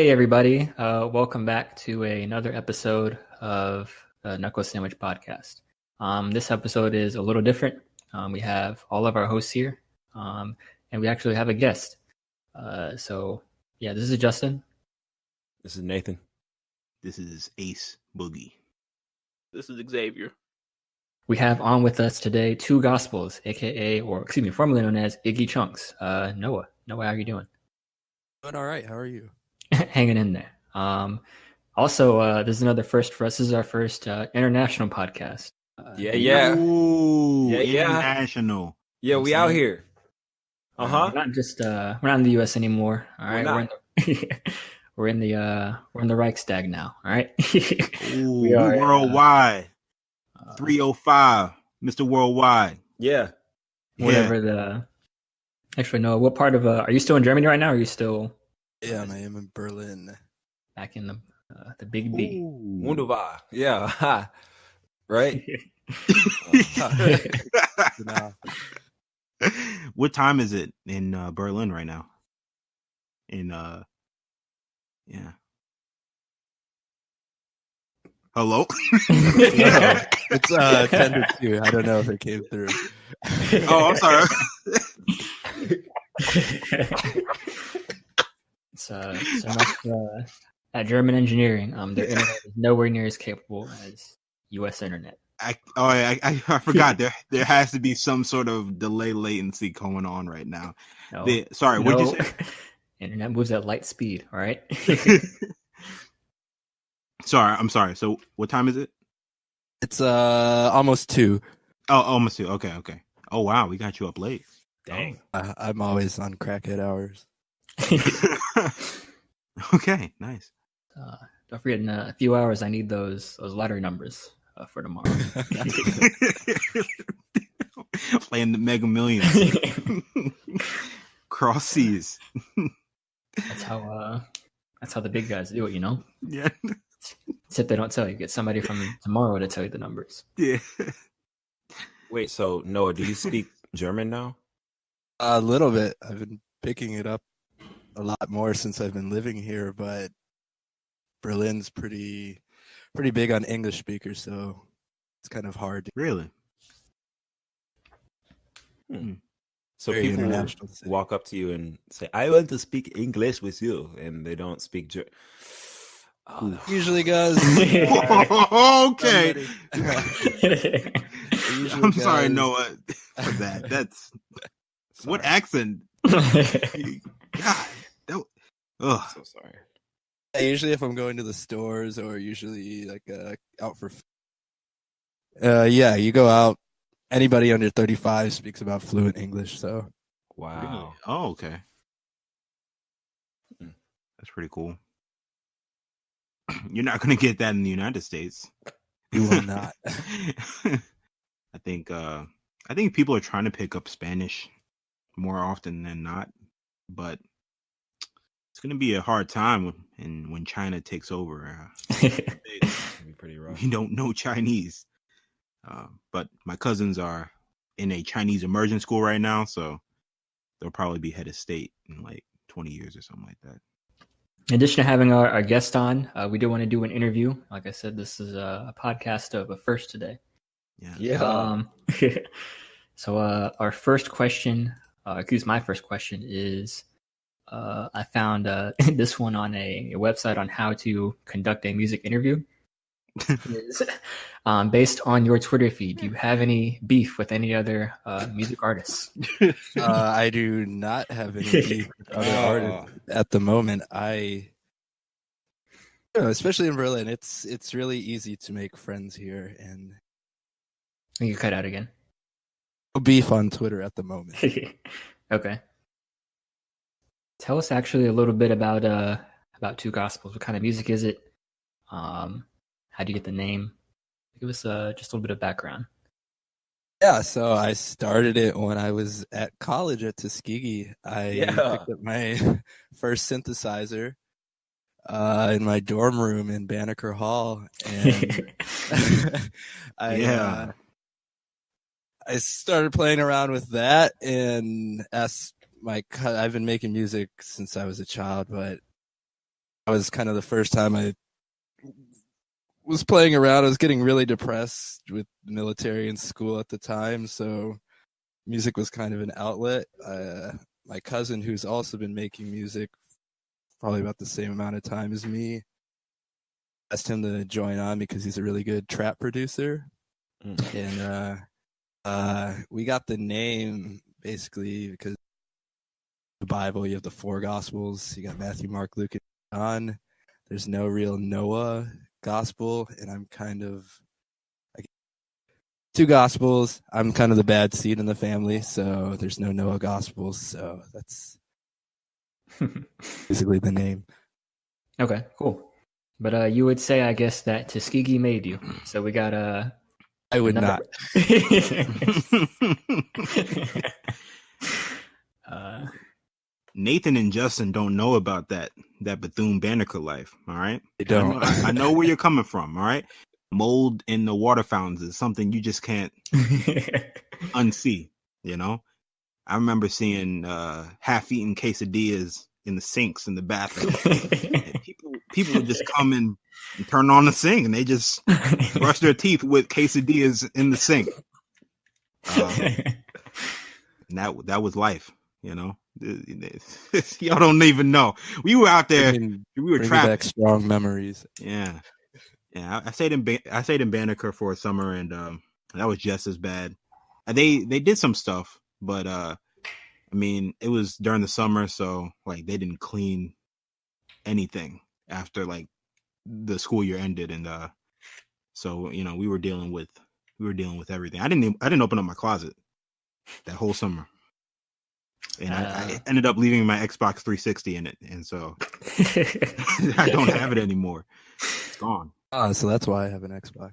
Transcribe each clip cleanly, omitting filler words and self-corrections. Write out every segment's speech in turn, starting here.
Hey everybody, welcome back to another episode of the Knuckle Sandwich Podcast. This episode is a little different. We have all of our hosts here, and we actually have a guest. This is Justin. This is Nathan. This is Ace Boogie. This is Xavier. We have on with us today two gospels, formerly known as Iggy Chunks. Noah, how are you doing? Doing all right. How are you? Hanging in there. This is another first for us. This is our first international podcast. Ooh, international. Yeah, we out here. We're not in the U.S. anymore. All right, we're in the Reichstag now. All right, we are worldwide. 305, Mr. Worldwide. Yeah. Actually, no. What part of are you still in Germany right now? Or are you still? Yeah, I am in Berlin. Back in the big B. Wunderbar. Yeah. Right? What time is it in Berlin right now? Hello? It's 10 to 2. I don't know if it came through. Oh, I'm sorry. At German engineering, their internet is nowhere near as capable as U.S. internet. I forgot there has to be some sort of delay latency going on right now. What'd you say? Internet moves at light speed. All right. I'm sorry. So what time is it? It's almost 2. Oh, almost 2. Okay. Oh wow, we got you up late. Dang. I'm always on crackhead hours. Okay, nice. Don't forget, in a few hours, I need those lottery numbers for tomorrow. Playing the Mega Millions. Cross seas. That's how the big guys do it, you know? Yeah. Except they don't tell you. Get somebody from tomorrow to tell you the numbers. Yeah. Wait, so Noah, do you speak German now? A little bit. I've been picking it up a lot more since I've been living here, but Berlin's pretty big on English speakers, so it's kind of hard. Really? So Very people international. walk up to you and say, "I want to speak English with you," and they don't speak German. Usually goes. Okay. I'm sorry, goes- Noah, for that. That's what accent. God, So sorry. Usually, if I'm going to the stores or usually like out for, you go out. Anybody under 35 speaks about fluent English. So Wow. Really? Oh, okay. That's pretty cool. You're not going to get that in the United States. you will not. I think people are trying to pick up Spanish more often than not, but it's going to be a hard time when China takes over. It'd be pretty rough. We don't know Chinese, but my cousins are in a Chinese immersion school right now, so they'll probably be head of state in like 20 years or something like that. In addition to having our guest on, we do want to do an interview. Like I said, this is a podcast of a first today. Yeah. So our first question, my first question is, I found this one on a website on how to conduct a music interview. Is, based on your Twitter feed, do you have any beef with any other music artists? I do not have any beef with other artists at the moment. Especially in Berlin, it's really easy to make friends here, and You cut out again. no beef on Twitter at the moment. Okay. Tell us actually a little bit about Two Gospels. What kind of music is it? How do you get the name? Give us just a little bit of background. Yeah, so I started it when I was at college at Tuskegee. I picked up my first synthesizer in my dorm room in Banneker Hall, and I started playing around with that and asked I've been making music since I was a child, but was kind of the first time I was playing around. I was getting really depressed with the military and school at the time, so music was kind of an outlet. My cousin, who's also been making music probably about the same amount of time as me, asked him to join on because he's a really good trap producer. And we got the name basically because the Bible, you have the 4 Gospels. You got Matthew, Mark, Luke, and John. There's no real Noah gospel, and I'm kind of like 2 Gospels. I'm kind of the bad seed in the family, so there's no Noah Gospels. So that's basically the name. Okay, cool. But you would say, I guess, that Tuskegee made you. So we got I would not. Nathan and Justin don't know about that Bethune-Banneker life. All right, They don't. I know where you're coming from. All right, mold in the water fountains is something you just can't unsee. You know, I remember seeing half-eaten quesadillas in the sinks in the bathroom. people would just come in and turn on the sink, and they just brush their teeth with quesadillas in the sink. And that was life, you know. Y'all don't even know. We were out there. We were trapped. Back strong memories. Yeah. I stayed in Banneker for a summer, and that was just as bad. They did some stuff, but I mean, it was during the summer, so like they didn't clean anything after like the school year ended, and so you know we were dealing with everything. I didn't open up my closet that whole summer, and I ended up leaving my Xbox 360 in it, and so I don't have it anymore. It's gone. Oh, so that's why I have an Xbox.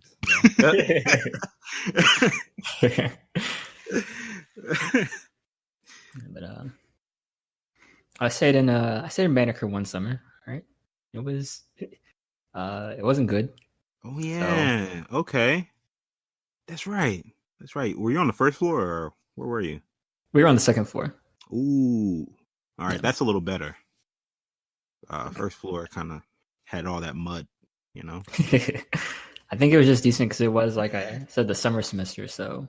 But I stayed in Banneker one summer. Right, it wasn't good. Oh yeah, so, okay, that's right. Were you on the first floor, or where were you? We were on the second floor. Ooh, all right, that's a little better. First floor kind of had all that mud, you know. I think it was just decent because it was, like I said, the summer semester, so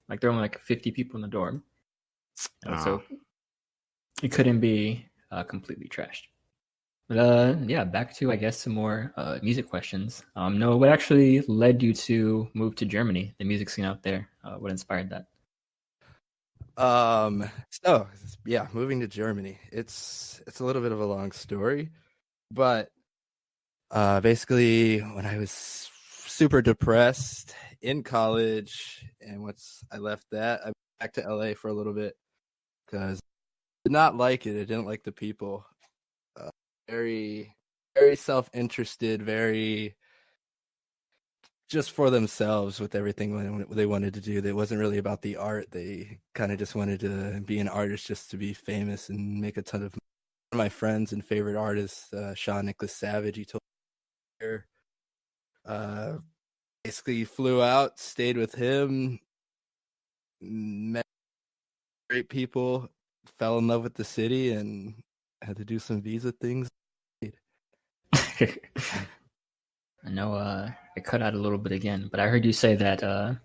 like there were only like 50 people in the dorm, so it couldn't be completely trashed. But yeah, back to I guess some more music questions. Noah, what actually led you to move to Germany? The music scene out there, what inspired that? So yeah, moving to Germany. It's a little bit of a long story, but basically when I was super depressed in college, and once I left that, I went back to LA for a little bit because I did not like it. I didn't like the people. Very, very self-interested, very just for themselves with everything they wanted to do. It wasn't really about the art. They kind of just wanted to be an artist just to be famous and make a ton of money. One of my friends and favorite artists, Sean Nicholas Savage, he told me, basically flew out, stayed with him, met great people, fell in love with the city, and had to do some visa things. I know it cut out a little bit again, but I heard you say that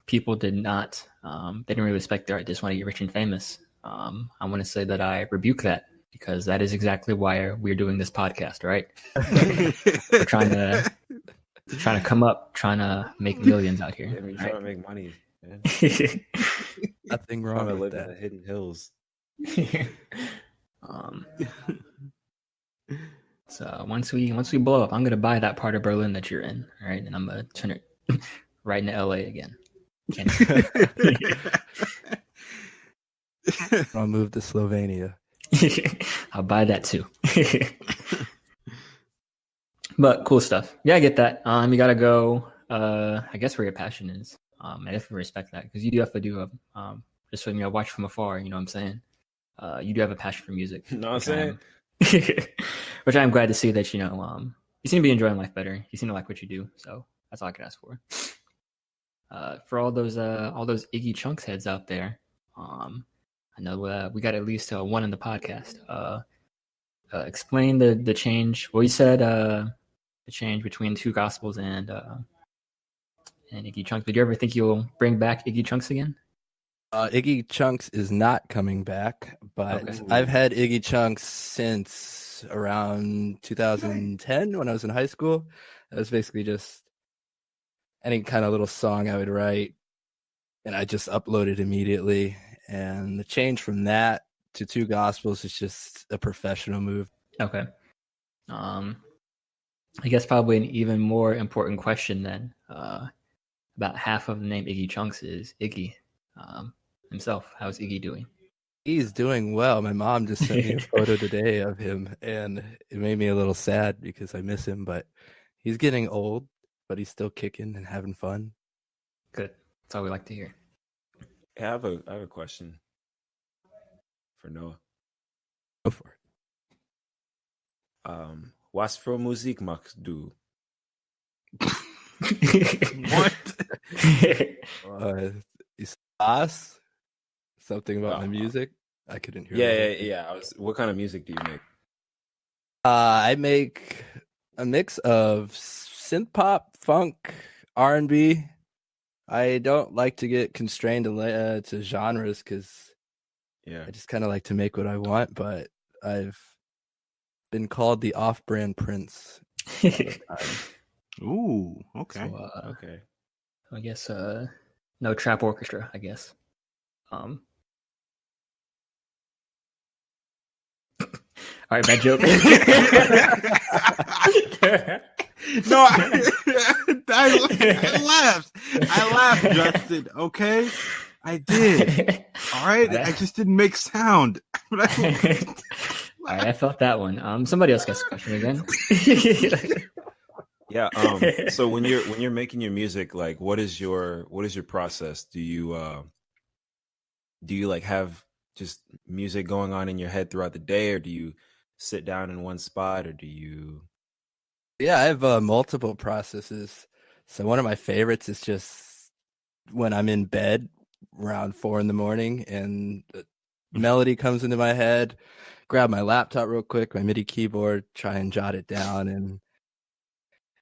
people did not, they didn't really respect the art. They just want to get rich and famous. I want to say that I rebuke that because that is exactly why we're doing this podcast, right? We're trying to come up, trying to make millions out here. Yeah, we're trying to make money. Nothing wrong with live that. in the hidden hills. So once we blow up, I'm gonna buy that part of Berlin that you're in, all right? And I'm gonna turn it right into LA again. I'll move to Slovenia. I'll buy that too. But cool stuff. Yeah, I get that. You gotta go. I guess where your passion is. I definitely respect that because you do have to do just when you watch from afar. You know what I'm saying? You do have a passion for music. You know what I'm saying? Which I'm glad to see that you seem to be enjoying life better. You seem to like what you do, so that's all I can ask for. For all those Iggy Chunks heads out there, I know we got at least one in the podcast. explain the change. Well, you said the change between Two Gospels and Iggy Chunks. Did you ever think you'll bring back Iggy Chunks again? Iggy Chunks is not coming back, but Okay. I've had Iggy Chunks since around 2010 when I was in high school. It was basically just any kind of little song I would write, and I just uploaded immediately. And the change from that to Two Gospels is just a professional move. Okay. I guess probably an even more important question then. About half of the name Iggy Chunks is Iggy himself. How's Iggy doing? He's doing well. My mom just sent me a photo today of him, and it made me a little sad because I miss him, but he's getting old, but he's still kicking and having fun. Good. That's all we like to hear. I have a question for Noah. Go for it. Was für Musik machst du? What? Is Us? Something about my music? I couldn't hear. Yeah. What kind of music do you make? I make a mix of synth pop, funk, R&B. I don't like to get constrained to genres because I just kind of like to make what I want, but I've been called the off-brand prince. Ooh, okay. So, Okay. I guess no trap orchestra, I guess. All right, bad joke. No, I laughed. I laughed, Justin. Okay, I did. All right, I just didn't make sound. All right, I felt that one. Somebody else gets a question again. Yeah. So when you're making your music, like, what is your process? Do you like have just music going on in your head throughout the day, or do you sit down in one spot, or do you? Yeah, I have multiple processes. So one of my favorites is just when I'm in bed around 4 a.m. and the melody comes into my head, grab my laptop real quick, my MIDI keyboard, try and jot it down, and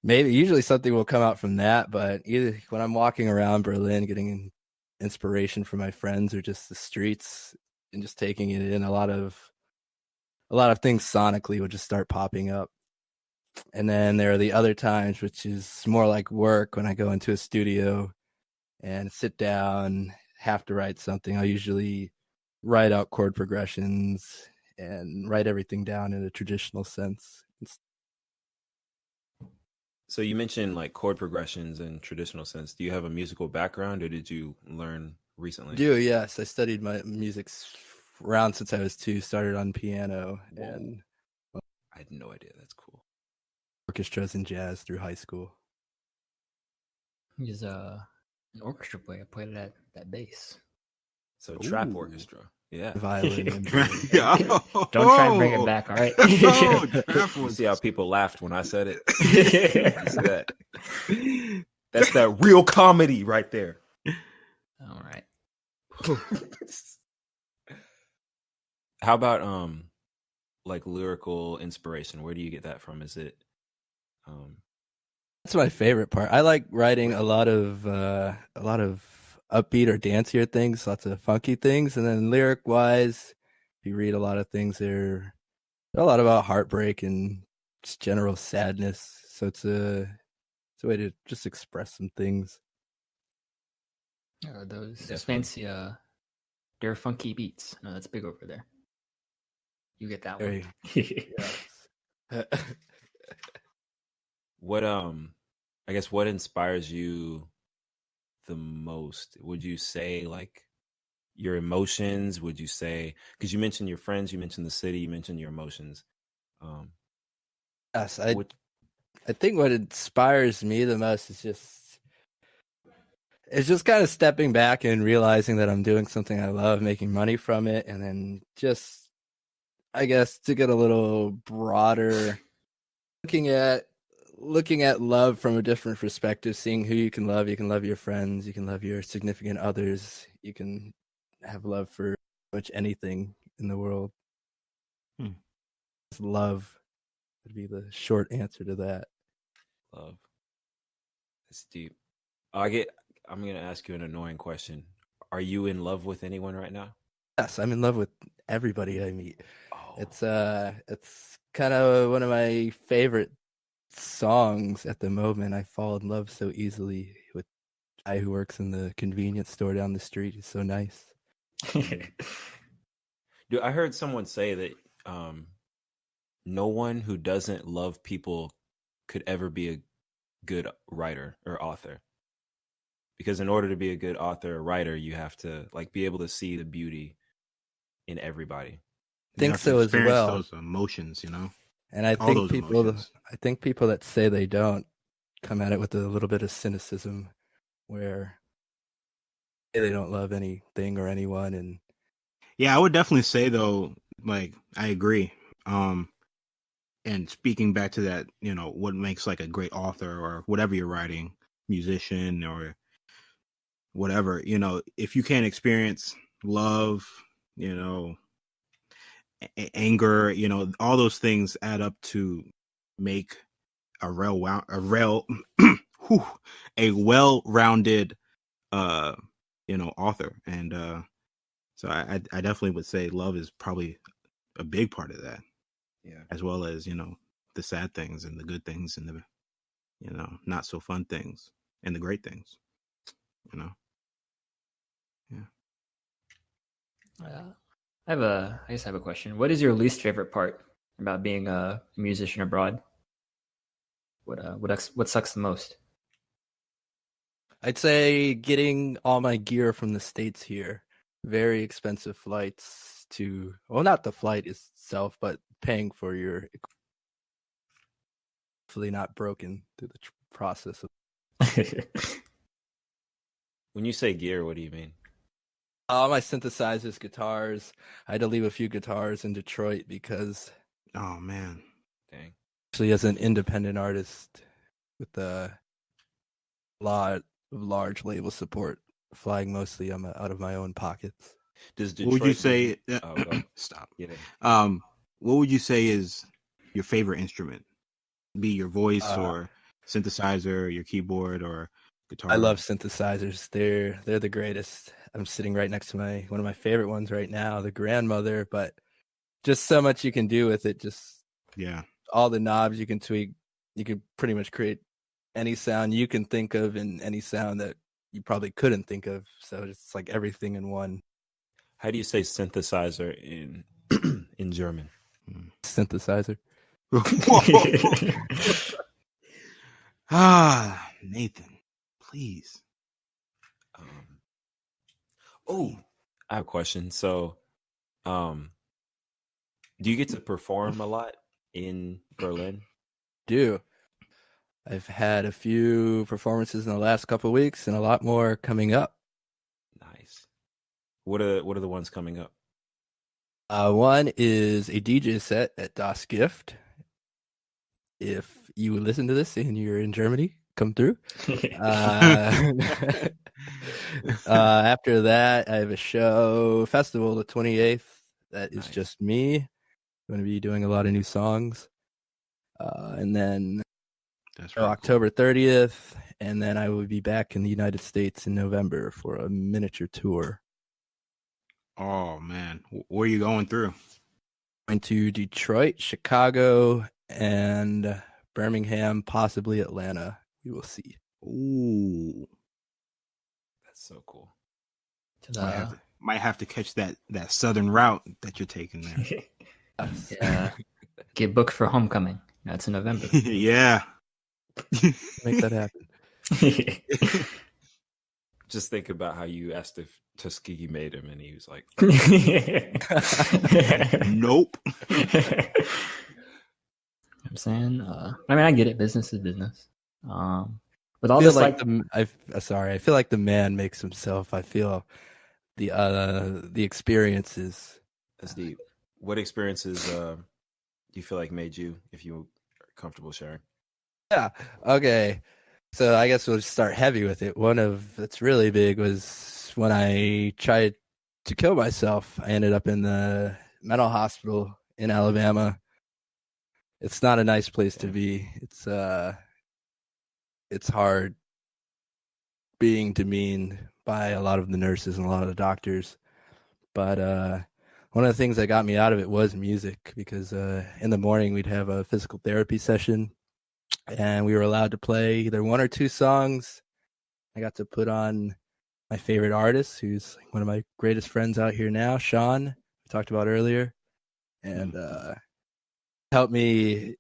usually something will come out from that. But either when I'm walking around Berlin getting inspiration from my friends or just the streets and just taking it in, a lot of things sonically will just start popping up. And then there are the other times, which is more like work, when I go into a studio and sit down, have to write something. I'll usually write out chord progressions and write everything down in a traditional sense. So you mentioned like chord progressions in traditional sense. Do you have a musical background, or did you learn recently? Yes. I studied my music around since I was 2, started on piano. Whoa. And I had no idea. That's cool. Orchestras and jazz through high school. He's an orchestra player, played that bass. So trap orchestra. Yeah. Violin. Don't try and bring it back, all right? You see how people laughed when I said it? You see that? That's that real comedy right there. All right. How about like lyrical inspiration? Where do you get that from? Is it That's my favorite part. I like writing a lot of upbeat or dancier things, lots of funky things, and then lyric wise, if you read a lot of things, they're a lot about heartbreak and just general sadness. So it's a way to just express some things. Those fancy they're funky beats. No, that's big over there. You get that one. What I guess what inspires you the most? Would you say like your emotions? Would you say, because you mentioned your friends, you mentioned the city, you mentioned your emotions. Yes, I think what inspires me the most is just kind of stepping back and realizing that I'm doing something I love, making money from it, and then just, I guess, to get a little broader, looking at love from a different perspective, seeing who you can love. You can love your friends, you can love your significant others, you can have love for pretty much anything in the world. Love would be the short answer to that. Love. That's deep. I'm gonna ask you an annoying question. Are you in love with anyone right now? Yes, I'm in love with everybody I meet. Oh, It's kind of one of my favorite songs at the moment. I fall in love so easily with a guy who works in the convenience store down the street. He's so nice. dude, I heard someone say that no one who doesn't love people could ever be a good writer or author. Because in order to be a good author or writer, you have to like be able to see the beauty in everybody. You Think have to so as experience well. those emotions, you know. And I All think those emotions. people that say they don't come at it with a little bit of cynicism, where they don't love anything or anyone. And Yeah, I would definitely say though, like I agree. And speaking back to that, you know, what makes like a great author or whatever you're writing, musician or whatever, you know, if you can't experience love, you know, anger, you know, all those things add up to make a a well-rounded you know, author. And so I definitely would say love is probably a big part of that. Yeah. As well as, you know, the sad things and the good things and the, you know, not so fun things and the great things, you know. Yeah. I guess I have a question. What is your least favorite part about being a musician abroad? What sucks the most? I'd say getting all my gear from the States here. Very expensive flights to, well, not the flight itself, but paying for your, hopefully not broken through the process. When you say gear, what do you mean? All my synthesizers, guitars. I had to leave a few guitars in Detroit because, Oh man. Dang. actually, as an independent artist with a lot of large label support, flying mostly out of my own pockets. Does Detroit? What would you say? Stop. Yeah. What would you say is your favorite instrument? Be your voice or synthesizer, your keyboard or guitar? I love synthesizers. They're the greatest. I'm sitting right next to one of my favorite ones right now, the Grandmother, but just so much you can do with it. Just all the knobs you can tweak. You can pretty much create any sound you can think of and any sound that you probably couldn't think of. So it's like everything in one. How do you say synthesizer in in German? Synthesizer. Nathan, please. I have a question. So, do you get to perform a lot in Berlin? Do. I've had a few performances in the last couple of weeks and a lot more coming up. Nice. What are the ones coming up? One is a DJ set at Das Gift. If you listen to this and you're in Germany, come through. After that, I have a festival the 28th. That is just me. I'm going to be doing a lot of new songs. And then October 30th. And then I will be back in the United States in November for a miniature tour. Oh, man. Where are you going through? Going to Detroit, Chicago, and Birmingham, possibly Atlanta. We will see. Ooh. That's so cool. Might have to catch that southern route that you're taking there. Yeah. Get booked for homecoming. That's in November. Yeah. Make that happen. Just think about how you asked if Tuskegee made him, and he was like, "Nope." I'm saying, I mean, I get it. Business is business. With all this, like I feel like the man makes himself. I feel the experiences. That's deep. What experiences do you feel like made you, if you are comfortable sharing? Yeah. Okay. So I guess we'll just start heavy with it. One of that's really big was when I tried to kill myself. I ended up in the mental hospital in Alabama it's not a nice place to be. It's hard being demeaned by a lot of the nurses and a lot of the doctors. But one of the things that got me out of it was music, because in the morning we'd have a physical therapy session, and we were allowed to play either one or two songs. I got to put on my favorite artist, who's one of my greatest friends out here now, Sean, we talked about earlier, and helped me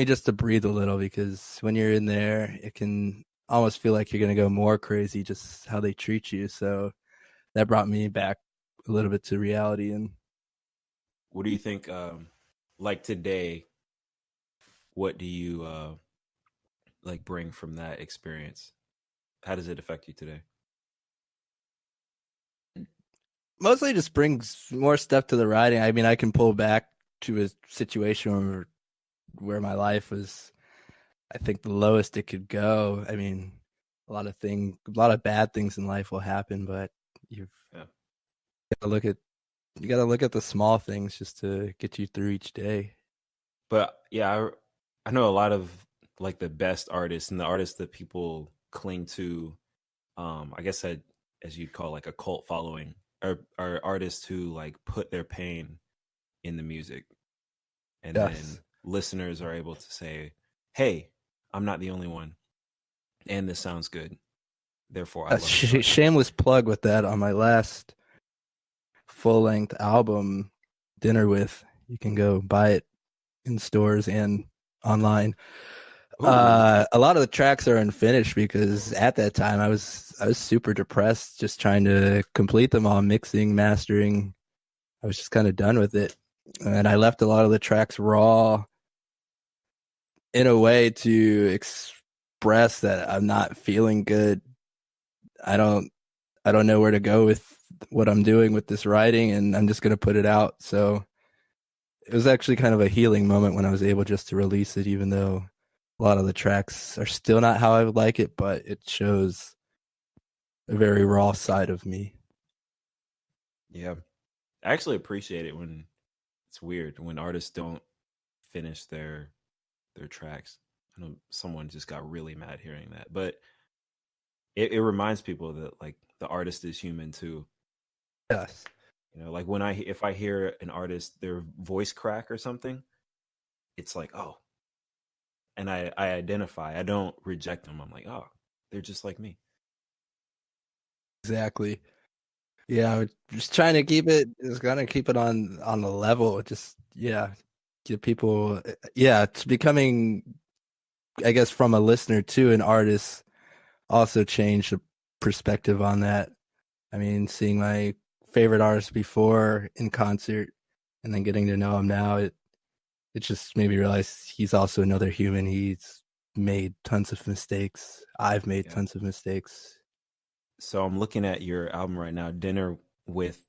just to breathe a little, because when you're in there, it can almost feel like you're going to go more crazy just how they treat you. So that brought me back a little bit to reality. And what do you think, like today, what do you like bring from that experience? How does it affect you today? Mostly just brings more stuff to the writing. I mean, I can pull back to a situation where my life was, I think, the lowest it could go. I mean, a lot of bad things in life will happen, but you gotta look at the small things just to get you through each day. But yeah, I know a lot of like the best artists and the artists that people cling to. I guess as you'd call like a cult following, are artists who like put their pain in the music, and then listeners are able to say, "Hey, I'm not the only one, and this sounds good. Therefore, I love it." Shameless plug with that on my last full-length album, Dinner With. You can go buy it in stores and online. A lot of the tracks are unfinished because at that time I was super depressed, just trying to complete them all, mixing, mastering. I was just kind of done with it, and I left a lot of the tracks raw in a way to express that I'm not feeling good. I don't know where to go with what I'm doing with this writing, and I'm just going to put it out. So it was actually kind of a healing moment when I was able just to release it, even though a lot of the tracks are still not how I would like it, but it shows a very raw side of me. Yeah. I actually appreciate it when it's weird when artists don't finish their tracks. I know someone just got really mad hearing that, but it reminds people that like the artist is human too. Yes. You know, like if I hear an artist, their voice crack or something, it's like, oh, and I identify. I don't reject them. I'm like, oh, they're just like me. Exactly. Yeah, just trying to keep it. Just gonna keep it on the level. Just give people. Yeah, it's becoming, I guess, from a listener to an artist, also changed the perspective on that. I mean, seeing my favorite artist before in concert, and then getting to know him now, it just made me realize he's also another human. He's made tons of mistakes. I've made tons of mistakes. So I'm looking at your album right now, Dinner With.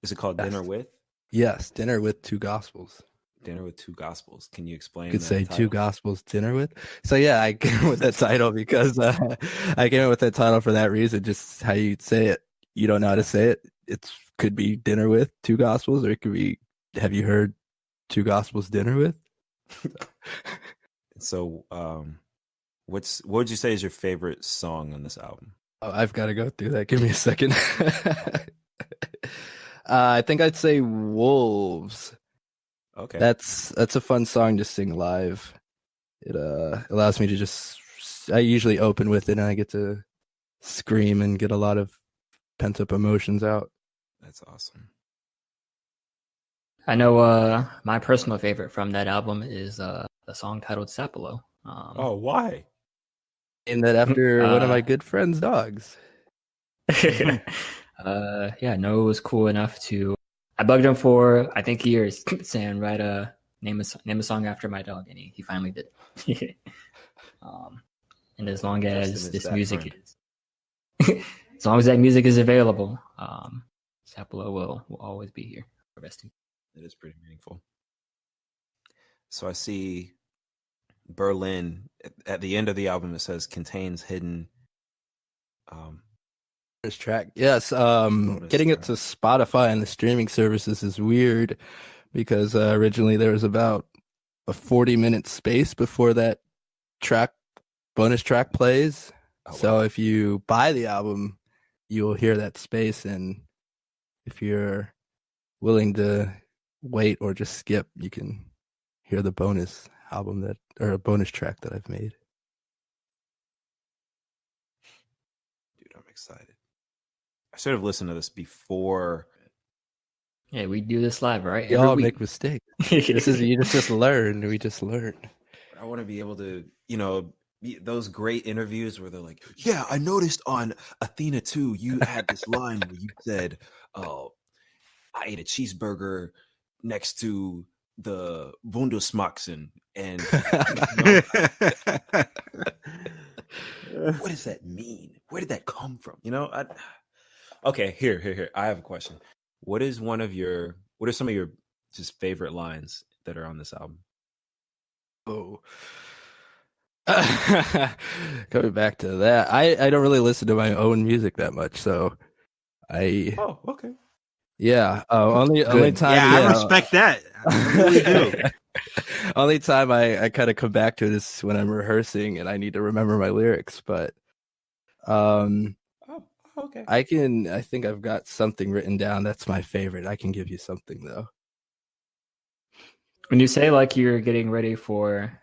Is it called Dinner With? Yes, Dinner with Two Gospels. Dinner with Two Gospels. Can you explain? You could say title? Two Gospels Dinner With. So yeah, I came with that title because I came up with that title for that reason. Just how you say it. You don't know how to say it. It could be Dinner With Two Gospels, or it could be, have you heard Two Gospels Dinner With? So, what would you say is your favorite song on this album? Oh, I've got to go through that. Give me a second. I think I'd say Wolves. Okay. That's a fun song to sing live. It allows me to just, I usually open with it and I get to scream and get a lot of pent up emotions out. That's awesome. I know my personal favorite from that album is the song titled Sapelo. Oh, why? Named that after one of my good friend's dogs. Yeah, Noah was cool enough to. I bugged him for I think years, saying name a song after my dog, and he finally did. And as long as this music is, as long as that music is available, Sapelo will always be here. It is pretty meaningful. So I see Berlin at the end of the album. It says contains hidden. This track, yes. Getting it to Spotify and the streaming services is weird because originally there was about a 40-minute space before that bonus track plays. Oh, So wow. if you buy the album, you will hear that space, and if you're willing to wait or just skip, you can hear the bonus album or a bonus track that I've made. Dude, I'm excited. I should have listened to this before. Yeah, we do this live, right? We Every all week. make mistakes. This is you just learn. We just learn. I want to be able to, those great interviews where they're like, yeah, I noticed on Athena 2, you had this line where you said, oh, I ate a cheeseburger next to the Bundesmaxen. And what does that mean? Where did that come from? Okay, here. I have a question. What are some of your just favorite lines that are on this album? Oh. Coming back to that, I don't really listen to my own music that much, so Oh, okay. Yeah. Only time. Yeah, I respect that. I really do. Only time I kind of come back to it is when I'm rehearsing and I need to remember my lyrics. But okay. I think I've got something written down that's my favorite. I can give you something though. When you say like you're getting ready for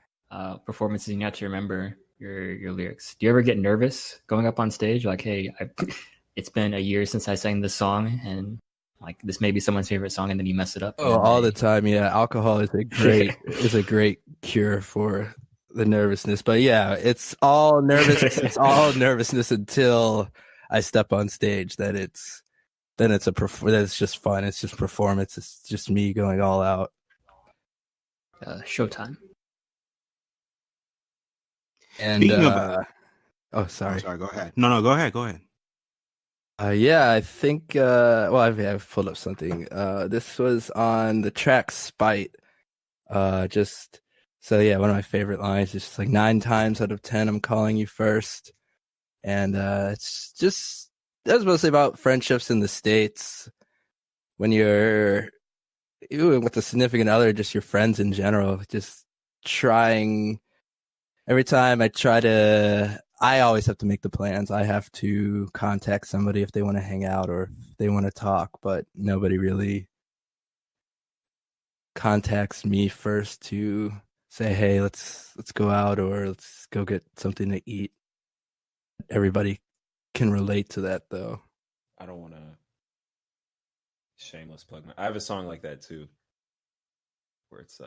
performances and you have to remember your lyrics, do you ever get nervous going up on stage? Like, hey, it's been a year since I sang this song, and like this may be someone's favorite song, and then you mess it up. Oh, all the time. Yeah, alcohol is a great cure for the nervousness. But yeah, it's all nervousness until I step on stage. Then it's just fun. It's just performance. It's just me going all out. Showtime. And sorry. Oh, sorry. Go ahead. No, go ahead. Yeah, I think. I've pulled up something. This was on the track "Spite." One of my favorite lines is just like 9 times out of 10, I'm calling you first, and it's just that's mostly about friendships in the States. When you're with a significant other, just your friends in general, just trying. Every time I always have to make the plans. I have to contact somebody if they want to hang out or if they want to talk, but nobody really contacts me first to say, hey, let's go out or let's go get something to eat. Everybody can relate to that though. I don't want to shameless plug I have a song like that too, where it's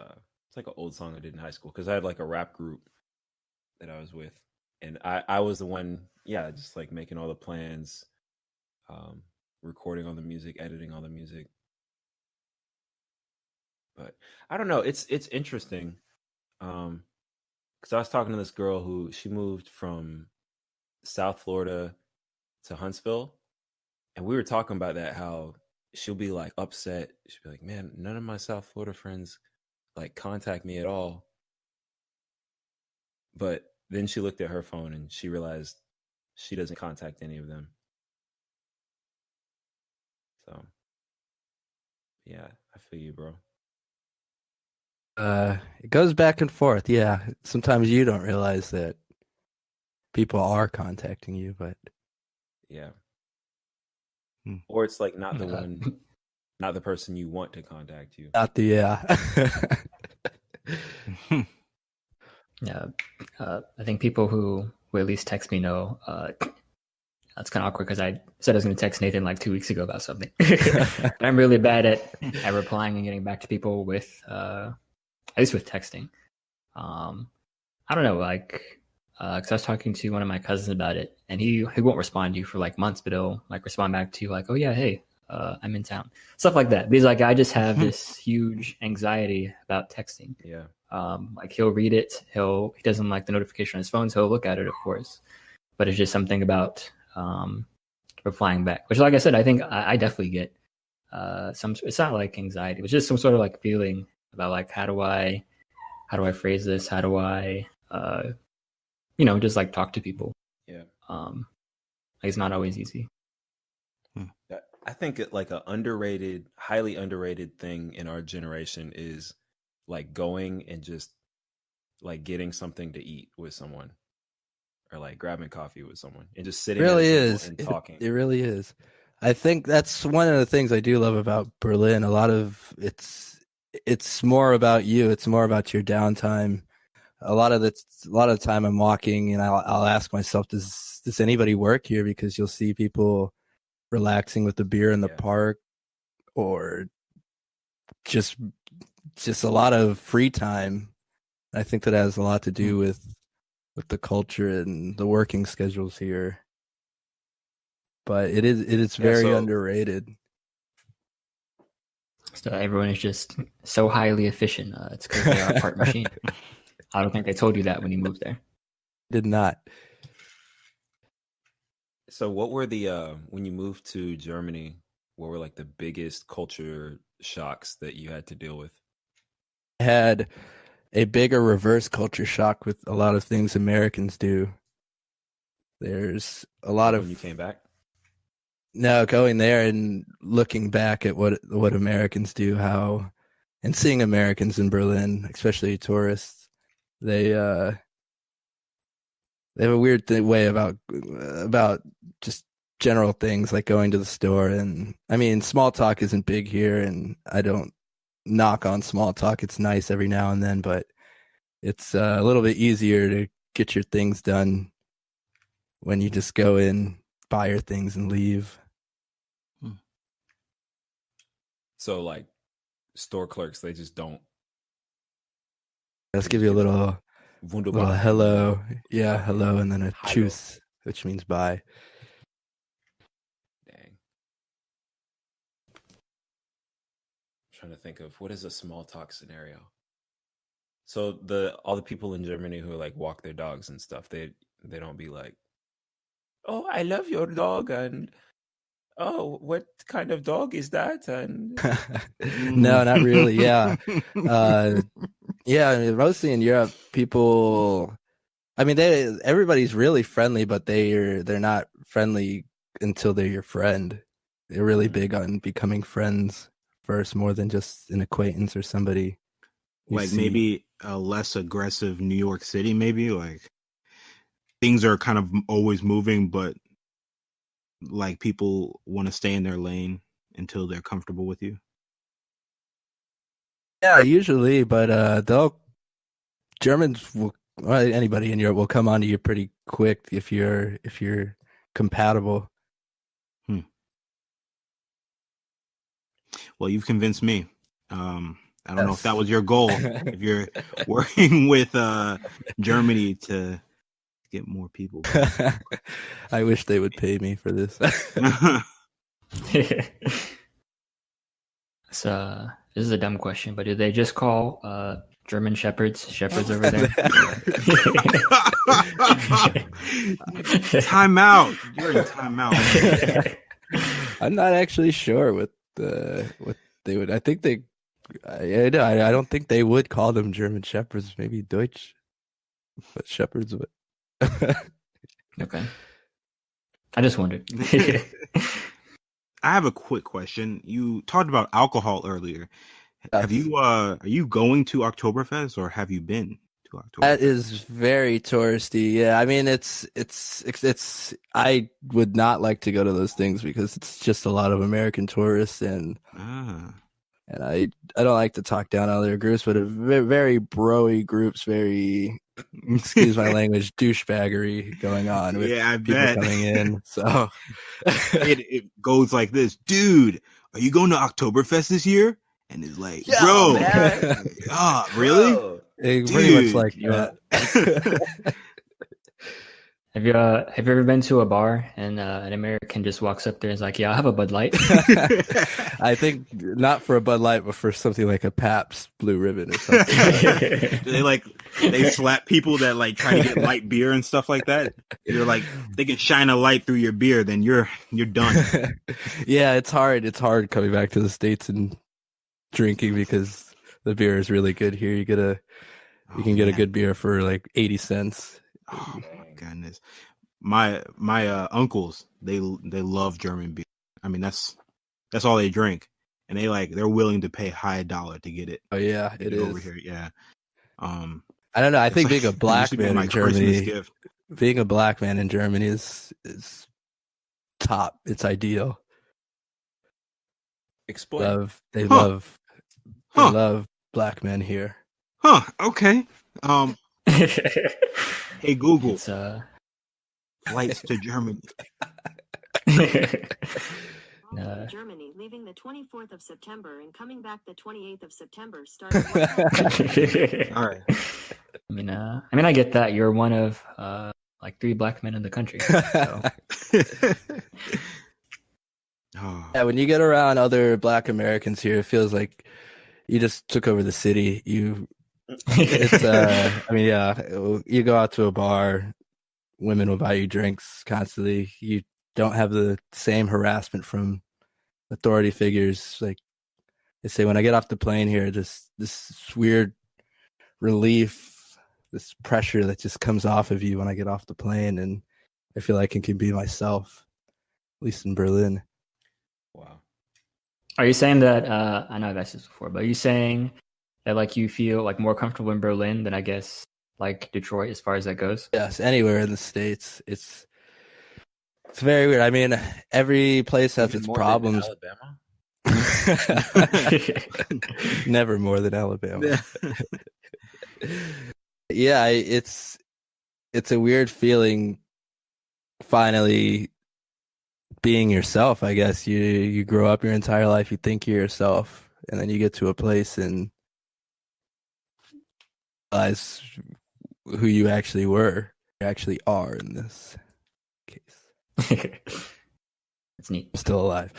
like an old song I did in high school because I had like a rap group that I was with, and I was the one, just like making all the plans, recording all the music, editing all the music. But I don't know, it's interesting, because I was talking to this girl who she moved from South Florida to Huntsville, and we were talking about that, how she'll be like upset. She'll be like, man, none of my South Florida friends like contact me at all. But then she looked at her phone and she realized she doesn't contact any of them. So, yeah, I feel you, bro. It goes back and forth. Yeah, sometimes you don't realize that people are contacting you, but yeah, or it's like not the one, not the person you want to contact you. Not the Yeah, I think people who at least text me know. That's kind of awkward because I said I was going to text Nathan like 2 weeks ago about something. I'm really bad at replying and getting back to people with, at least with texting. I don't know, like, because I was talking to one of my cousins about it, and he won't respond to you for like months, but he'll like respond back to you like, oh yeah, hey, I'm in town, stuff like that. Because like I just have this huge anxiety about texting. Yeah. Like he'll read it, he doesn't like the notification on his phone, so he'll look at it, of course. But it's just something about replying back, which, like I said, I think I definitely get some. It's not like anxiety, it's just some sort of like feeling about like how do I phrase this? How do I just like talk to people? Yeah. It's not always easy. I think like a highly underrated thing in our generation is like going and just like getting something to eat with someone, or like grabbing coffee with someone and just sitting at a Really table is. and talking. It really is. I think that's one of the things I do love about Berlin. A lot of it's more about you. It's more about your downtime. A lot of the time I'm walking and I'll ask myself, does anybody work here? Because you'll see people relaxing with the beer in the park, or just a lot of free time. I think that has a lot to do with the culture and the working schedules here. But it is very underrated. So everyone is just so highly efficient. It's because they are part machine. I don't think they told you that when you moved there. Did not. So what were the when you moved to Germany, what were like the biggest culture shocks that you had to deal with? I had a bigger reverse culture shock with a lot of things Americans do. There's a lot of when you came back. No, going there and looking back at what Americans do, and seeing Americans in Berlin, especially tourists, they have a weird way about just general things like going to the store. And I mean, small talk isn't big here, and I don't knock on small talk. It's nice every now and then, but it's a little bit easier to get your things done when you just go in, buy your things, and leave. So like store clerks, they just don't. Let's give you a little hello. Yeah, hello, and then a tschüss, which means bye. Dang. I'm trying to think of what is a small talk scenario. So all the people in Germany who like walk their dogs and stuff, they don't be like, "Oh, I love your dog," and "Oh, what kind of dog is that?" And no, not really. Yeah. Yeah, mostly in Europe, people, I mean, everybody's really friendly, but they're not friendly until they're your friend. They're really big on becoming friends first, more than just an acquaintance or somebody. Like maybe a less aggressive New York City, maybe like things are kind of always moving, but like people want to stay in their lane until they're comfortable with you. Yeah, usually, but Germans will, well, anybody in Europe will come on to you pretty quick if you're compatible. Well, you've convinced me. I don't know if that was your goal. If you're working with Germany to get more people. I wish they would pay me for this. So this is a dumb question, but do they just call German shepherds over there? Time out. You're in timeout. I'm not actually sure what they would. I think they. I don't think they would call them German shepherds. Maybe Deutsch, but shepherds would. Okay. I just wondered. I have a quick question. You talked about alcohol earlier. Have you are you going to Oktoberfest, or have you been to Oktoberfest? That is very touristy. Yeah, I mean it's I would not like to go to those things because it's just a lot of American tourists, and I don't like to talk down other groups, but very broy groups, very excuse my language, douchebaggery going on with people coming in. So it goes like this, dude. Are you going to Oktoberfest this year? And it's like, yeah, bro, really? Bro. Pretty much like that. Have you ever been to a bar and an American just walks up there and is like, "Yeah, I'll have a Bud Light"? I think not for a Bud Light, but for something like a Pabst Blue Ribbon or something. they slap people that like try to get light beer and stuff like that. You're like, they can shine a light through your beer, then you're done. Yeah, it's hard. It's hard coming back to the States and drinking because the beer is really good here. You can get a good beer for like 80 cents. Oh my goodness. My uncles, they love German beer. I mean, that's all they drink. and they're willing to pay high dollar to get it. Oh yeah, it is over here. Yeah. I don't know. I think like, being a black man in Germany, is top. It's ideal. Explain. They love black men here. Huh. Okay. Hey Google. It's flights to Germany. Germany, leaving the 24th of September and coming back the 28th of September. Starting. All right. I mean, I get that you're one of like 3 black men in the country. So. Yeah, when you get around other black Americans here, it feels like you just took over the city. It's I mean, yeah, you go out to a bar, women will buy you drinks constantly. You don't have the same harassment from authority figures. Like they say, when I get off the plane here, this weird relief, this pressure that just comes off of you when I get off the plane, and I feel like I can be myself, at least in Berlin. Wow. Are you saying that, I know I've asked this before, but are you saying that like you feel like more comfortable in Berlin than I guess like Detroit as far as that goes? Yes, anywhere in the States. It's very weird. I mean, every place has its problems. Never more than Alabama. Yeah, it's a weird feeling finally being yourself, I guess. You grow up your entire life, you think you're yourself, and then you get to a place and realize who you actually are in this case. It's neat. I'm still alive.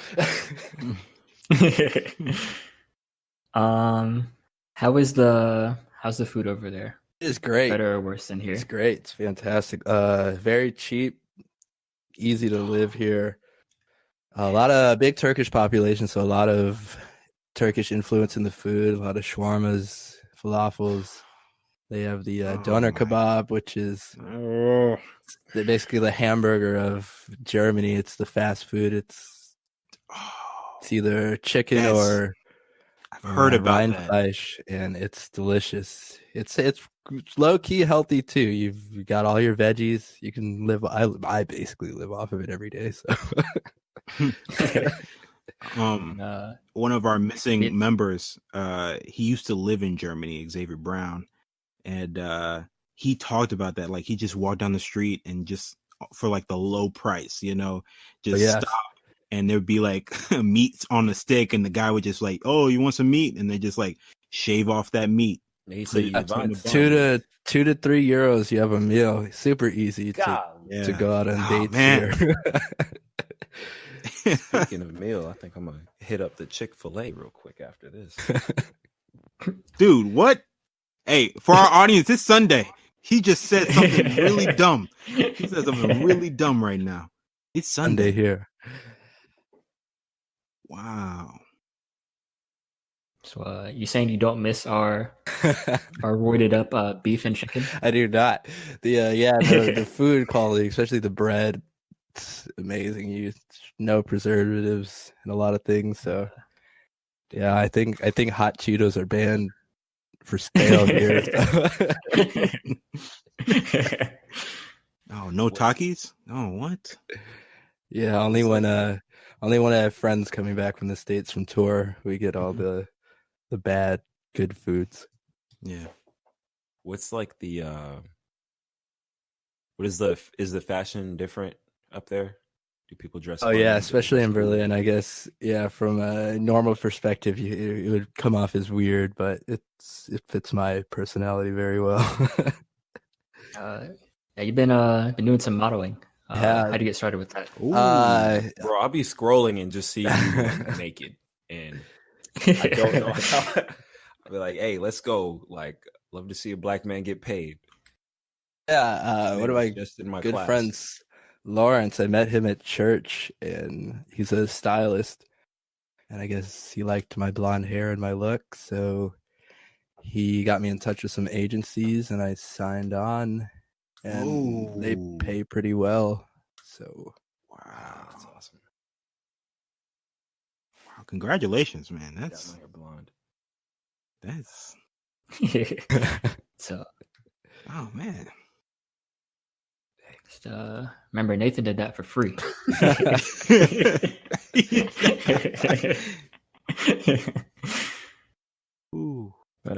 How's the food over there? It's great. Better or worse than here? It's great. It's fantastic. Very cheap, easy to live here. A lot of big Turkish population, so a lot of Turkish influence in the food. A lot of shawarmas, falafels. They have the doner kebab, which is basically the hamburger of Germany. It's the fast food. It's either chicken or I've heard about that. Rindfleisch, and it's delicious. It's low key healthy too. You've got all your veggies. You can live. I basically live off of it every day. So. One of our missing members, he used to live in Germany, Xavier Brown, and he talked about that. Like he just walked down the street and just for like the low price, stop, and there'd be like meats on the stick, and the guy would just like, "Oh, you want some meat?" And they just like shave off that meat. So you €2 to €3, you have a meal. Super easy to go out on dates here. Speaking of meal, I think I'm gonna hit up the Chick-fil-A real quick after this. Dude, what? Hey, for our audience, it's Sunday. He just said something really dumb. He said something really dumb right now. It's Sunday here. Wow. So you saying you don't miss our roided up beef and chicken? I do not. The food quality, especially the bread, it's amazing. No preservatives and a lot of things. So yeah, I think hot Cheetos are banned for sale here. Oh, no Takis? Oh, what? Yeah, only when I have friends coming back from the States from tour, we get all the bad good foods. Yeah. What's like the is the fashion different up there? Do people dress? Oh yeah, especially in Berlin, I guess. Yeah, from a normal perspective, it would come off as weird, but it fits my personality very well. Yeah, you've been doing some modeling. How'd you get started with that? Bro, I'll be scrolling and just see you naked, and I don't know how. I'll be like, "Hey, let's go!" Like, love to see a black man get paid. Yeah, one of my just in my good class. friends, Lawrence. I met him at church, and he's a stylist. And I guess he liked my blonde hair and my look, so he got me in touch with some agencies, and I signed on. And they pay pretty well. So wow, that's awesome. Congratulations, man. Got my hair blonde. That's So, oh man. just, remember, Nathan did that for free. Ooh. But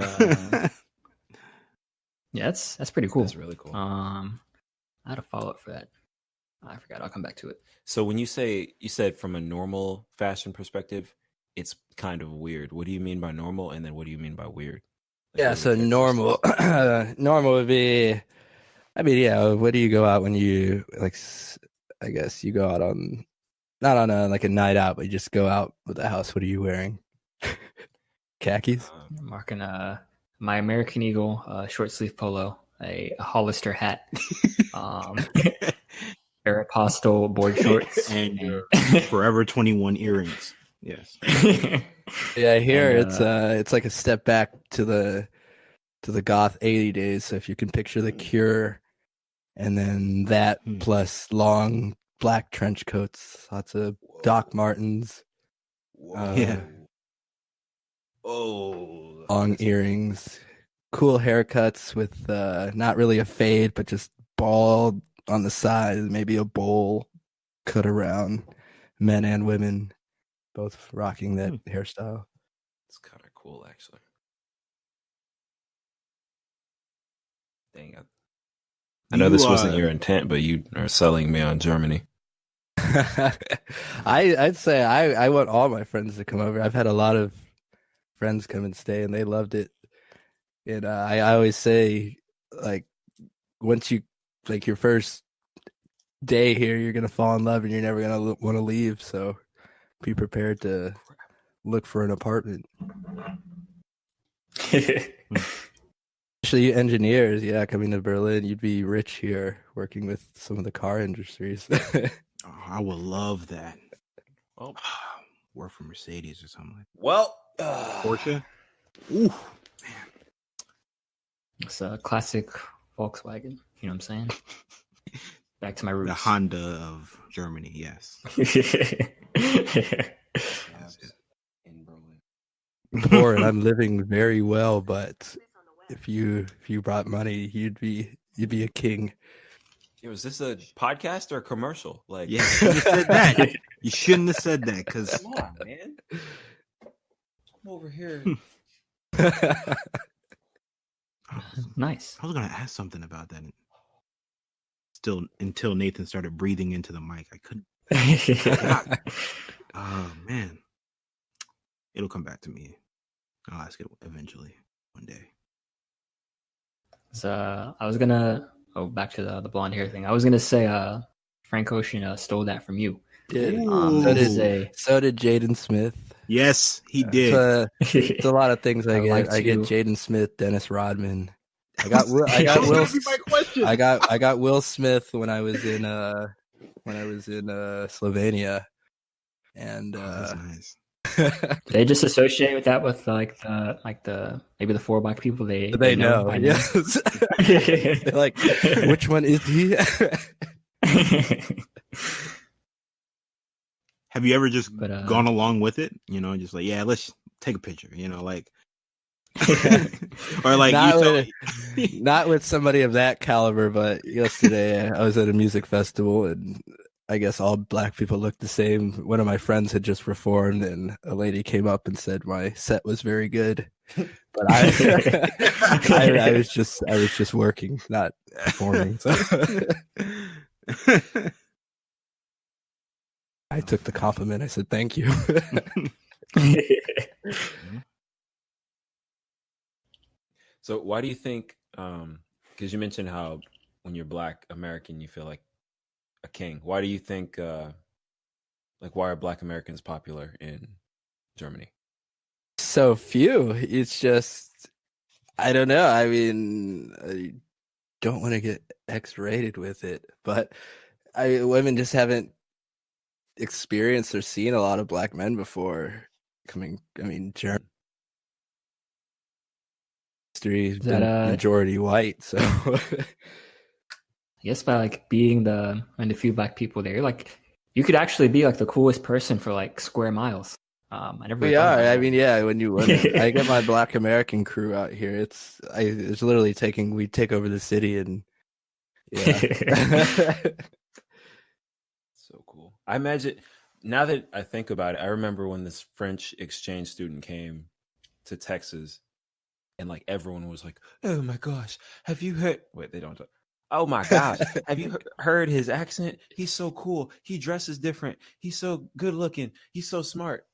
yeah, that's pretty cool. That's really cool. I had a follow up for that. I forgot. I'll come back to it. So when you said from a normal fashion perspective, it's kind of weird. What do you mean by normal, and then what do you mean by weird? Like, Yeah, what so would normal normal would be, I mean, yeah, where do you go out when you like I guess you go out on not on a like a night out, but you just go out with the house. What are you wearing? Khakis? I'm marking my American Eagle short sleeve polo, a Hollister hat, Aeropostale board shorts, and your Forever 21 earrings. Yes. Yeah, here And, it's like a step back to the goth 80 days. So if you can picture the Cure and then that plus long black trench coats, lots of Doc Martens. Yeah. Oh, Long earrings, cool haircuts with not really a fade, but just bald on the side, maybe a bowl cut around. Men and women both rocking that hairstyle. it's kind of cool, actually. Dang, I know this wasn't your intent, but you are selling me on Germany. I'd say I want all my friends to come over. I've had a lot of friends come and stay, and they loved it. And I always say, like, once you like your first day here, you're gonna fall in love, and you're never gonna want to leave. So be prepared to look for an apartment. Especially engineers, yeah, coming to Berlin, you'd be rich here working with some of the car industries. I would love that. Well, work for Mercedes or something like that. well, Porsche. Ooh, man. It's a classic Volkswagen. You know what I'm saying? Back to my roots. The Honda of Germany, yes. in Berlin. Poor, and I'm living very well, but if you brought money, you'd be a king. Yo, is this a podcast or a commercial? Like, Yeah, you shouldn't have said that. You shouldn't have said that because come on, man. I'm over here. Nice. I was gonna ask something about that. Still, until Nathan started breathing into the mic, I couldn't. Oh man, it'll come back to me. I'll ask it eventually one day. So I was gonna back to the blonde hair thing. I was gonna say Frank Ocean stole that from you. Did Ooh. so did Jaden Smith. Yes, he did. It's a lot of things I get. I get Jaden Smith, Dennis Rodman. I got Will. I got Will Smith when I was in Slovenia, and that's nice. They just associate with that with maybe the 4 black people they know. By yes. They're like, which one is he? Have you ever just gone along with it? You know, just like, yeah, let's take a picture. You know, like, or like not with somebody of that caliber. But yesterday I was at a music festival, and I guess all black people looked the same. One of my friends had just performed, and a lady came up and said my set was very good. But I was just working, not performing. So. I took the compliment. I said, thank you. So why do you think, because you mentioned how when you're Black American, you feel like a king. Why do you think, why are Black Americans popular in Germany? So few. It's just, I don't know. I mean, I don't want to get X-rated with it, but women just haven't experienced or seen a lot of black men before German history has been majority white, so I guess by being the few black people there, you could actually be the coolest person for square miles. I never. We thought are. about I that. mean, yeah. When I get my Black American crew out here, it's literally we take over the city and yeah. So cool. I imagine now that I think about it, I remember when this French exchange student came to Texas, and like everyone was like, "Oh my gosh, have you heard?" Wait, they don't. Talk. Oh my gosh, have you heard his accent? He's so cool. He dresses different. He's so good looking. He's so smart.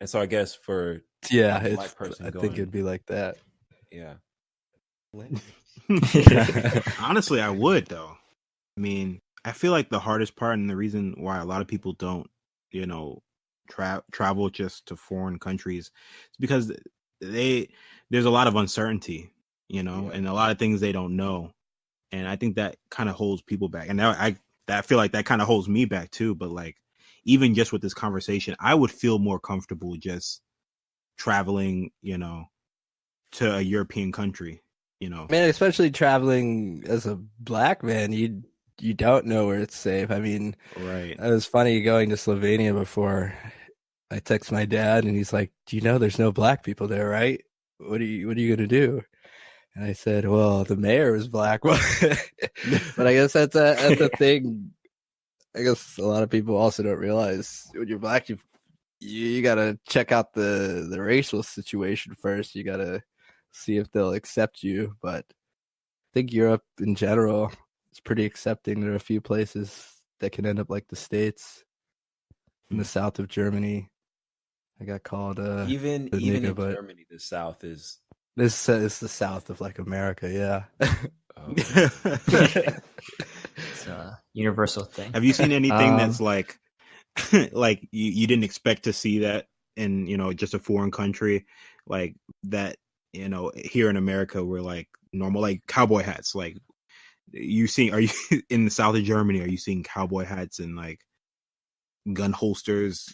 And so I guess for Yeah, a black person I think it'd be like that. yeah. Honestly, I would though. I mean, I feel like the hardest part and the reason why a lot of people don't, travel just to foreign countries is because there's a lot of uncertainty, and a lot of things they don't know. And I think that kind of holds people back. And now I feel like that kind of holds me back too. But like, even just with this conversation, I would feel more comfortable just traveling, to a European country, Man, especially traveling as a black man, you don't know where it's safe. I mean, Right. it was funny going to Slovenia before. I text my dad and he's like, "Do you know there's no black people there, right? What are you gonna do?" And I said, "Well, the mayor is black." But I guess that's a thing. I guess a lot of people also don't realize when you're black, you gotta check out the racial situation first. You gotta see if they'll accept you. But I think Europe in general is pretty accepting. There are a few places that can end up like the States in the south of Germany. I got called even nigga, in but Germany, the South is this is the south of like America. Yeah. It's a universal thing. Have you seen anything that's like like you didn't expect to see that in just a foreign country like that, here in America we're like normal, like cowboy hats, like are you in the south of Germany, are you seeing cowboy hats and like gun holsters?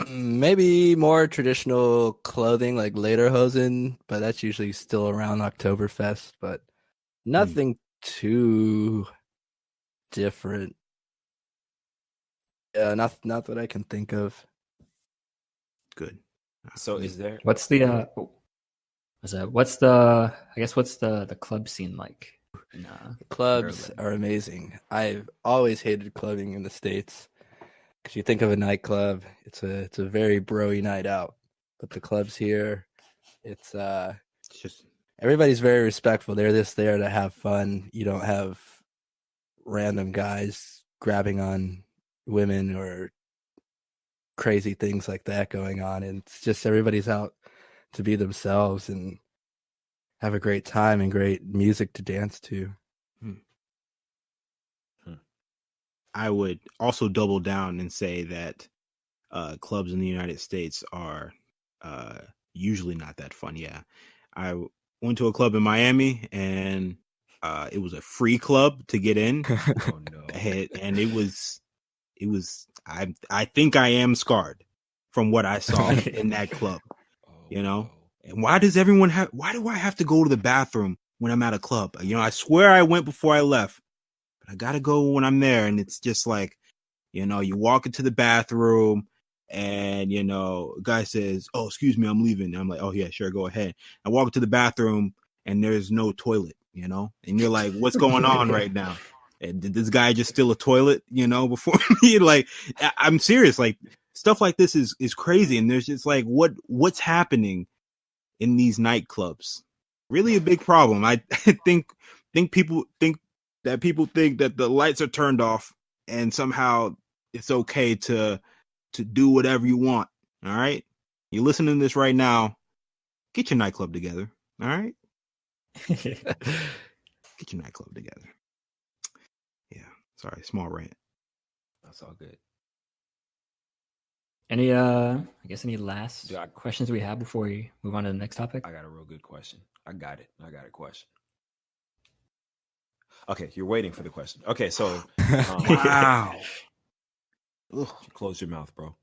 Maybe more traditional clothing like lederhosen, but that's usually still around Oktoberfest, but nothing too different. Yeah, not that I can think of. Good. so is there What's the what's the club scene like? Clubs Maryland? are amazing. I've always hated clubbing in the States. Because you think of a nightclub, it's a very broy night out. But the clubs here, it's just everybody's very respectful. They're just there to have fun. You don't have random guys grabbing on women or crazy things like that going on. And it's just everybody's out to be themselves and have a great time and great music to dance to. I would also double down and say that clubs in the United States are usually not that fun. Yeah, I went to a club in Miami and it was a free club to get in. Oh no. And it was I think I am scarred from what I saw in that club. No. And why do I have to go to the bathroom when I'm at a club? I swear I went before I left, but I gotta go when I'm there. And it's just like, you walk into the bathroom and, a guy says, "Oh, excuse me, I'm leaving." And I'm like, "Oh yeah, sure, go ahead." I walk into the bathroom and there's no toilet, and you're like, "What's going on right now? And did this guy just steal a toilet, before me?" Like, I'm serious. Like, stuff like this is crazy. And there's just like, what's happening in these nightclubs? Really a big problem. I think people think that the lights are turned off and somehow it's okay to do whatever you want. All right. You're listening to this right now. Get your nightclub together. All right. Get your nightclub together. Yeah. Sorry. Small rant. That's all good. Any any last questions we have before we move on to the next topic? I got a real good question. I got a question. Okay, you're waiting for the question. Okay, so Wow. Close your mouth, bro.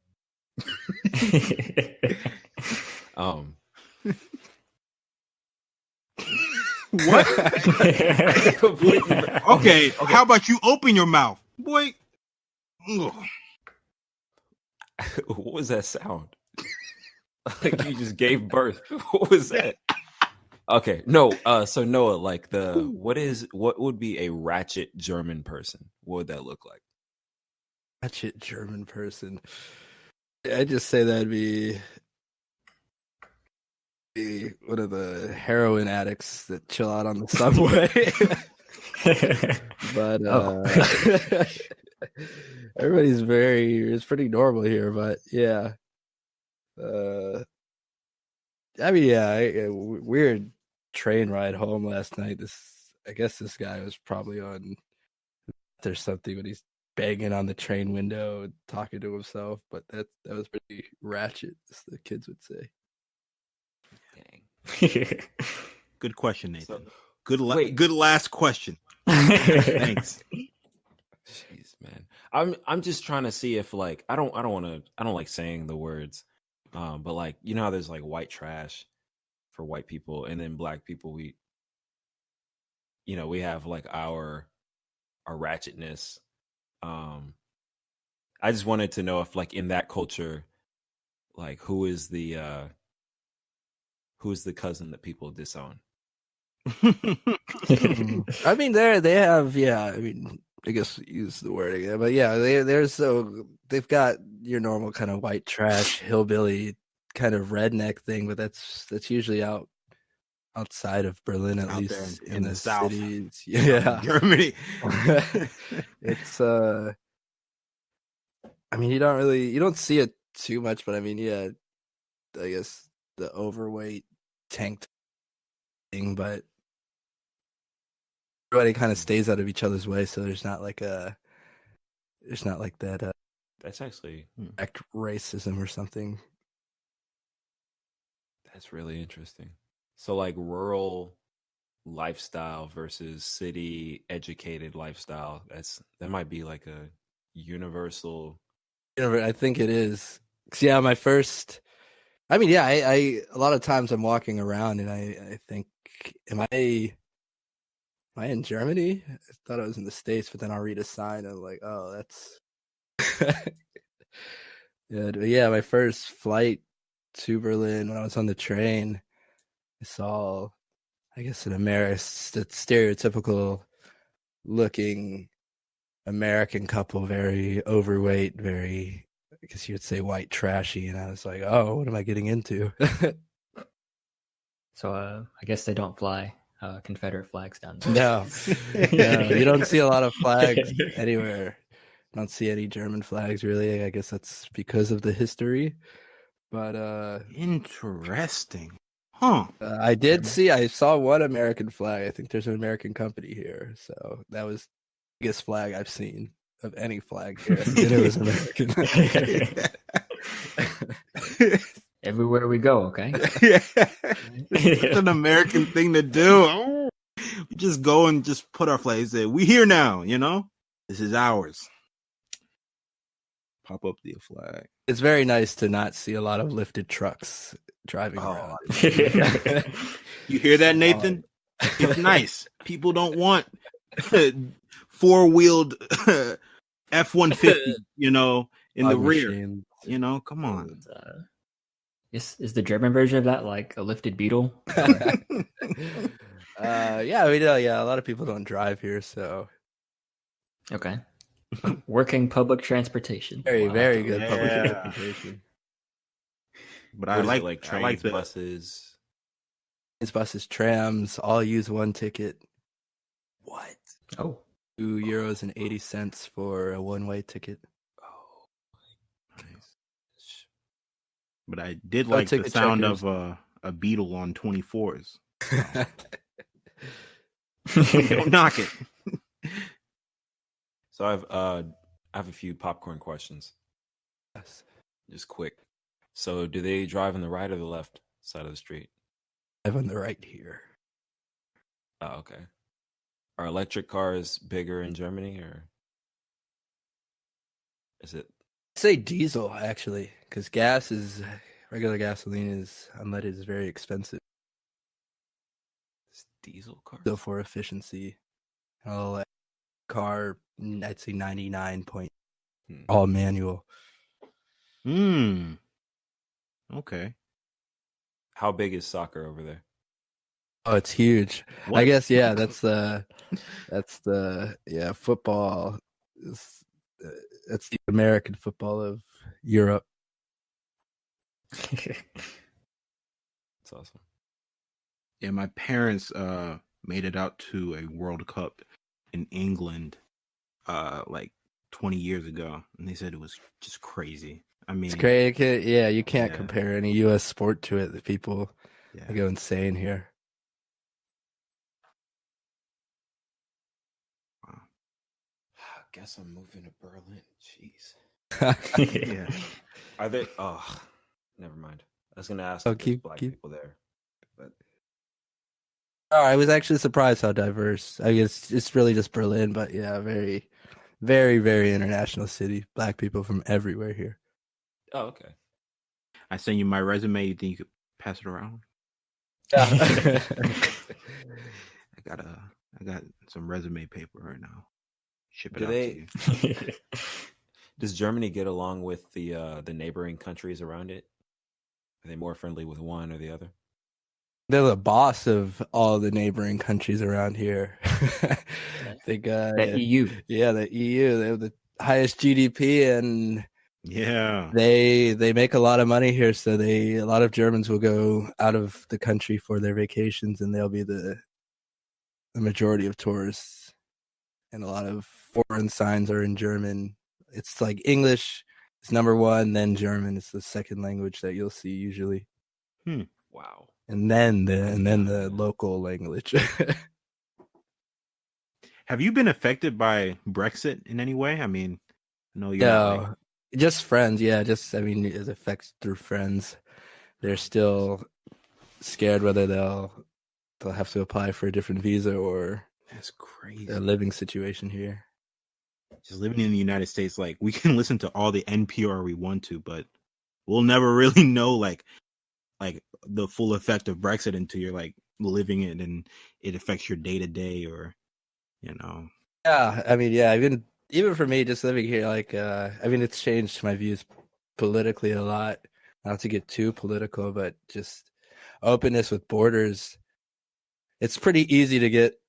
What? Okay, how about you open your mouth, boy? What was that sound? Like you just gave birth. What was that? Okay, no. So Noah, like what would be a ratchet German person? What would that look like? Ratchet German person. I just say that'd be one of the heroin addicts that chill out on the subway. But everybody's it's pretty normal here. But yeah, I mean, yeah, weird train ride home last night. I guess this guy was probably on there's something when he's banging on the train window and talking to himself, but that was pretty ratchet, as the kids would say. Dang. Good question, Nathan. So, good last question. Thanks. Jeez, man. I'm just trying to see if like I don't like saying the words, but like you know how there's like white trash for white people, and then black people we have like our ratchetness. I just wanted to know if like in that culture, like who is the cousin that people disown? I mean, they have, yeah. I mean, I guess use the word again, but yeah, they've got your normal kind of white trash hillbilly kind of redneck thing, but that's usually outside of Berlin, at Out least there in the South. cities. Yeah, Germany. It's I mean, you don't see it too much, but I mean, yeah, I guess the overweight tanked thing, but everybody kind of stays out of each other's way, so there's not like that That's actually act racism or something. that's really interesting. So like rural lifestyle versus city educated lifestyle, that might be like a universal. I think it is. 'Cause, yeah, I mean, yeah, I a lot of times I'm walking around and I think, am I in Germany? I thought I was in the States, but then I'll read a sign and I'm like, oh, that's yeah. My first flight to Berlin, when I was on the train, I saw, I guess, stereotypical looking American couple, very overweight, very, I guess you would say, white trashy, and I was like, oh, what am I getting into? So I guess they don't fly Confederate flags down there. No, you don't see a lot of flags anywhere. I don't see any German flags really. I guess that's because of the history. But interesting. Huh. I saw one American flag. I think there's an American company here. So that was the biggest flag I've seen of any flag here. And it was American. Everywhere we go, okay? It's an American thing to do. We just go and just put our flags there. We here now, This is ours. Pop up the flag. It's very nice to not see a lot of lifted trucks driving around. You hear that, Nathan? It's nice. People don't want four-wheeled F-150, in the rear. Machines. Come on. Is the German version of that like a lifted Beetle? Yeah, we know. Yeah, a lot of people don't drive here, so Okay. Working public transportation. very, Wow. very good public Yeah. transportation. But What I is like it, like I trains, like the buses. These buses, trams, all use one ticket. What? Oh. €2.80 for a one-way ticket. Oh, nice. But I did No like the ticket sound checkers. of a Beetle on 24s. Don't knock it. So I have a few popcorn questions, Yes. just quick. So do they drive on the right or the left side of the street? I'm on the right here. Oh, okay. Are electric cars bigger in Germany, or is it? I say diesel, actually, because regular gasoline is unleaded is very expensive. It's diesel cars? So for efficiency, a car, I'd say 99 point, all manual. Okay. How big is soccer over there? Oh, it's huge. What? I guess that's the football is that's the American football of Europe. That's awesome. Yeah, my parents made it out to a World Cup in England like 20 years ago, and they said it was just crazy. I mean, It's great. You can't compare any U.S. sport to it. The people they go insane here. Wow. I guess I'm moving to Berlin. Jeez. Yeah. Are there? Oh, never mind. I was gonna ask Oh, if there's black people there, but I was actually surprised how diverse. I guess it's really just Berlin, but yeah, very, very, very international city. Black people from everywhere here. oh, okay. I send you my resume. You think you could pass it around? Yeah. I got some resume paper right now. Ship it Do out they? to you. Does Germany get along with the neighboring countries around it? Are they more friendly with one or the other? They're the boss of all the neighboring countries around here. They got The EU. Yeah, the EU. They have the highest GDP, and Yeah. they make a lot of money here. So a lot of Germans will go out of the country for their vacations, and they'll be the majority of tourists. And a lot of foreign signs are in German. It's like English is number one, then German is the second language that you'll see usually. Wow. And then the local language. Have you been affected by Brexit in any way? I mean, no, you're No, just friends. Yeah, it affects through friends. They're still scared whether they'll have to apply for a different visa or that's crazy. their living situation here. Just living in the United States, like we can listen to all the NPR we want to, but we'll never really know like the full effect of Brexit until you're like living it and it affects your day to day, or Yeah, I mean, even for me, just living here, like it's changed my views politically a lot. Not to get too political, but just openness with borders. It's pretty easy to get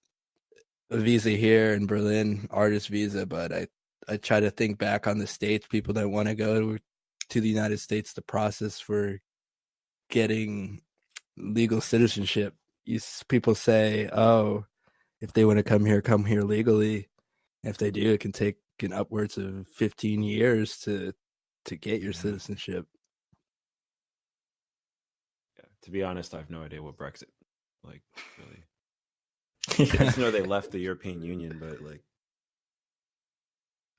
a visa here in Berlin, artist visa, but I try to think back on the States, people that want to go to the United States, the process for getting legal citizenship. People say, oh, if they want to come here legally. If they do, it can take upwards of 15 years to get your citizenship. Yeah. To be honest, I have no idea what Brexit like really. I just know they left the European Union, but like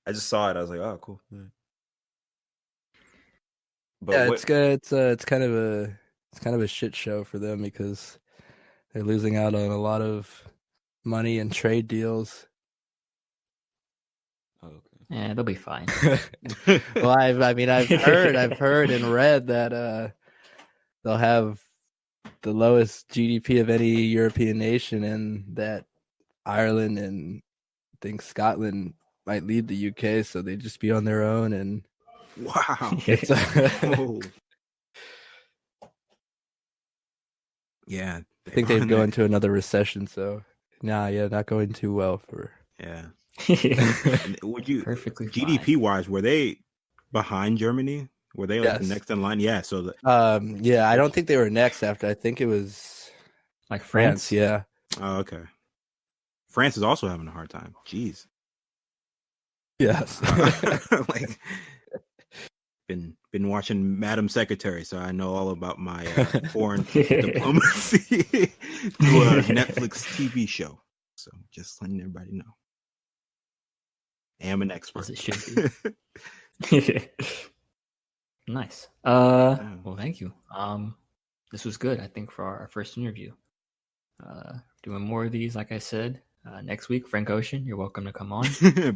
I just saw it. I was like, oh, cool. Yeah. But it's good. It's kind of a shit show for them because they're losing out on a lot of money and trade deals. Oh, okay. Yeah, they'll be fine. Well, I've heard and read that they'll have the lowest GDP of any European nation, and that Ireland and I think Scotland might lead the UK, so they just be on their own. And wow, yeah, I think they'd go into another recession. So not going too well for Would you perfectly GDP wise? Were they behind Germany? Were they like the next in line? Yeah. So I don't think they were next after. I think it was like France. Yeah. Oh, okay. France is also having a hard time. Jeez. Yes. Like been watching Madam Secretary, so I know all about my foreign diplomacy through a Netflix TV show. So just letting everybody know. I am an expert. As it should be. Nice. Well, thank you. This was good, I think, for our first interview. Doing more of these, like I said, next week. Frank Ocean, you're welcome to come on.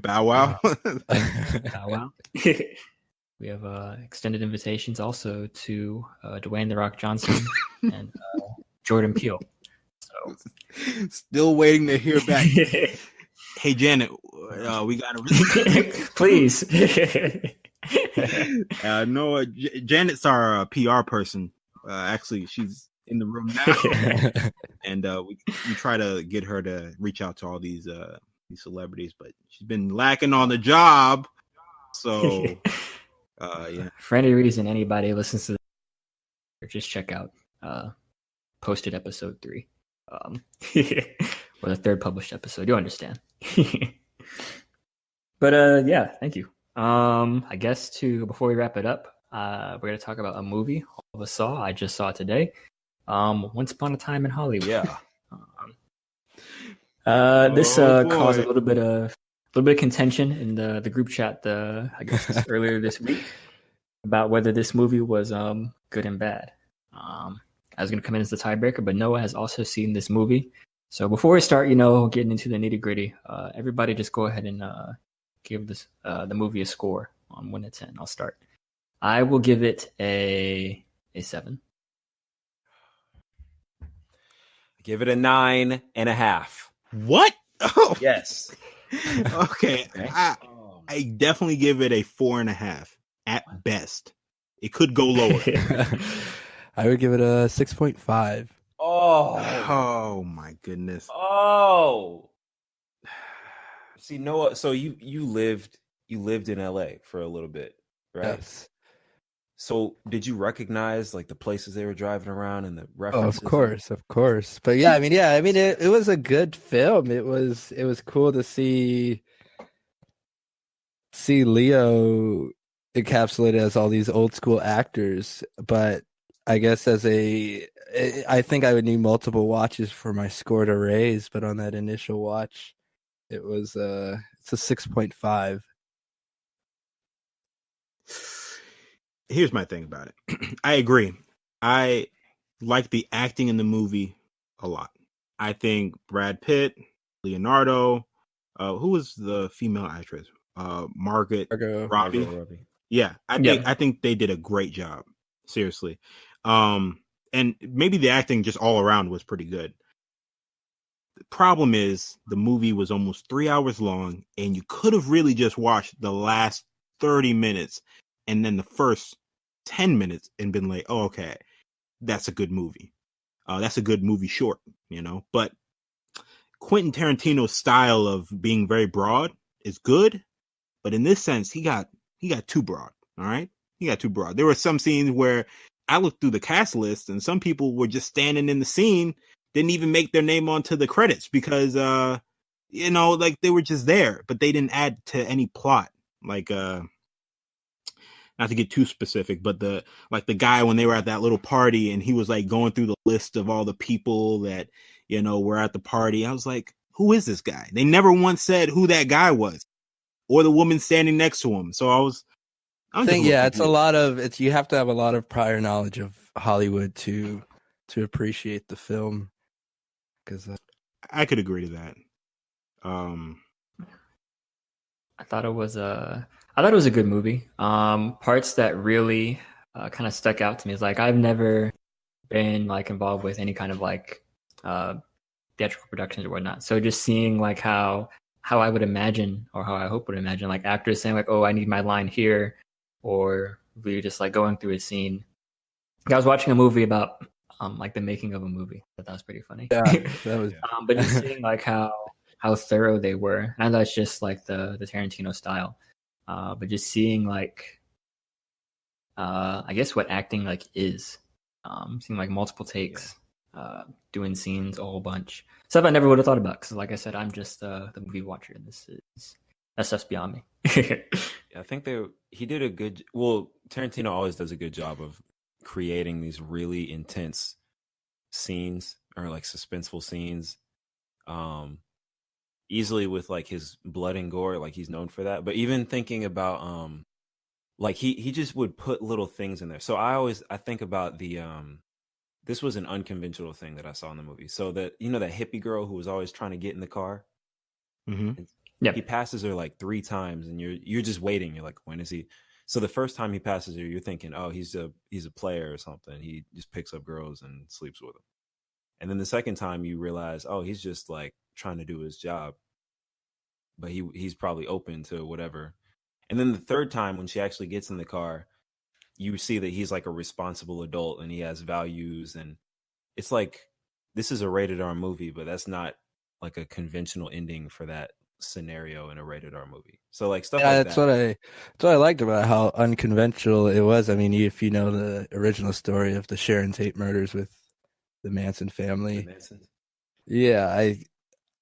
Bow wow. Bow wow. We have extended invitations also to Dwayne The Rock Johnson and Jordan Peele. So still waiting to hear back. Hey Janet, we gotta please. No, Janet's our PR person. Actually, she's in the room now, and we try to get her to reach out to all these celebrities, but she's been lacking on the job. So, yeah. For any reason, anybody listens to this, just check out posted episode 3, or the third published episode. You understand. But yeah, thank you. I guess before we wrap it up, we're gonna talk about a movie all of us saw. I just saw it today. Once Upon a Time in Hollywood. Yeah. This caused a little bit of contention in the group chat. I guess earlier this week about whether this movie was good and bad. I was gonna come in as the tiebreaker, but Noah has also seen this movie. So before we start, getting into the nitty gritty, everybody just go ahead and give this the movie a score on 1 to 10. I'll start. I will give it a 7. Give it a 9.5. What? Oh, Yes. okay. I definitely give it a 4.5 at best. It could go lower. I would give it a 6.5. Oh my goodness. Oh. See, Noah, so you lived in LA for a little bit, right? Yes. So did you recognize like the places they were driving around and the Oh, references? of course. But yeah, I mean, it was a good film. It was cool to see Leo encapsulated as all these old school actors, but I guess I think I would need multiple watches for my score to raise, but on that initial watch, it's a 6.5. Here's my thing about it. I agree. I like the acting in the movie a lot. I think Brad Pitt, Leonardo, who was the female actress? Margot Robbie. Yeah, I think they did a great job. Seriously. And maybe the acting just all around was pretty good. The problem is the movie was almost 3 hours long, and you could have really just watched the last 30 minutes and then the first 10 minutes and been like, oh, okay, that's a good movie. That's a good movie short, But Quentin Tarantino's style of being very broad is good, but in this sense, he got too broad. All right, he got too broad. There were some scenes where I looked through the cast list, and some people were just standing in the scene, didn't even make their name onto the credits because, like they were just there, but they didn't add to any plot. Like, not to get too specific, but the guy when they were at that little party and he was like going through the list of all the people that, were at the party. I was like, who is this guy? They never once said who that guy was or the woman standing next to him. So I think, it's a lot of you have to have a lot of prior knowledge of Hollywood to appreciate the film. Because I could agree to that. I thought it was a good movie. Parts that really kind of stuck out to me is like I've never been like involved with any kind of like theatrical productions or whatnot. So just seeing like how I would imagine or how I hope would imagine like actors saying like, oh, I need my line here, or we just like going through a scene. I was watching a movie about like the making of a movie. I thought that was pretty funny. Yeah, that was. But just seeing like how thorough they were, and that's just like the Tarantino style. But just seeing like, I guess what acting like is, seeing like multiple takes, doing scenes a whole bunch, stuff I never would have thought about. Because like I said, I'm just the movie watcher, and that stuff's beyond me. I think he did a good. Well, Tarantino always does a good job of creating these really intense scenes or like suspenseful scenes. Easily with like his blood and gore, like he's known for that. But even thinking about like he just would put little things in there. So I think about the this was an unconventional thing that I saw in the movie. So that that hippie girl who was always trying to get in the car. Mm-hmm. Yeah, he passes her like 3 times, and you're just waiting. You're like, when is he? So the first time he passes her, you're thinking, oh, he's a player or something. He just picks up girls and sleeps with them. And then the second time you realize, oh, he's just like trying to do his job, but he's probably open to whatever. And then the third time when she actually gets in the car, you see that he's like a responsible adult and he has values, and it's like this is a rated R movie, but that's not like a conventional ending for that scenario in a rated R movie. So like stuff like that's that. That's what I liked about how unconventional it was. I mean, if you know the original story of the Sharon Tate murders with the Manson family, yeah,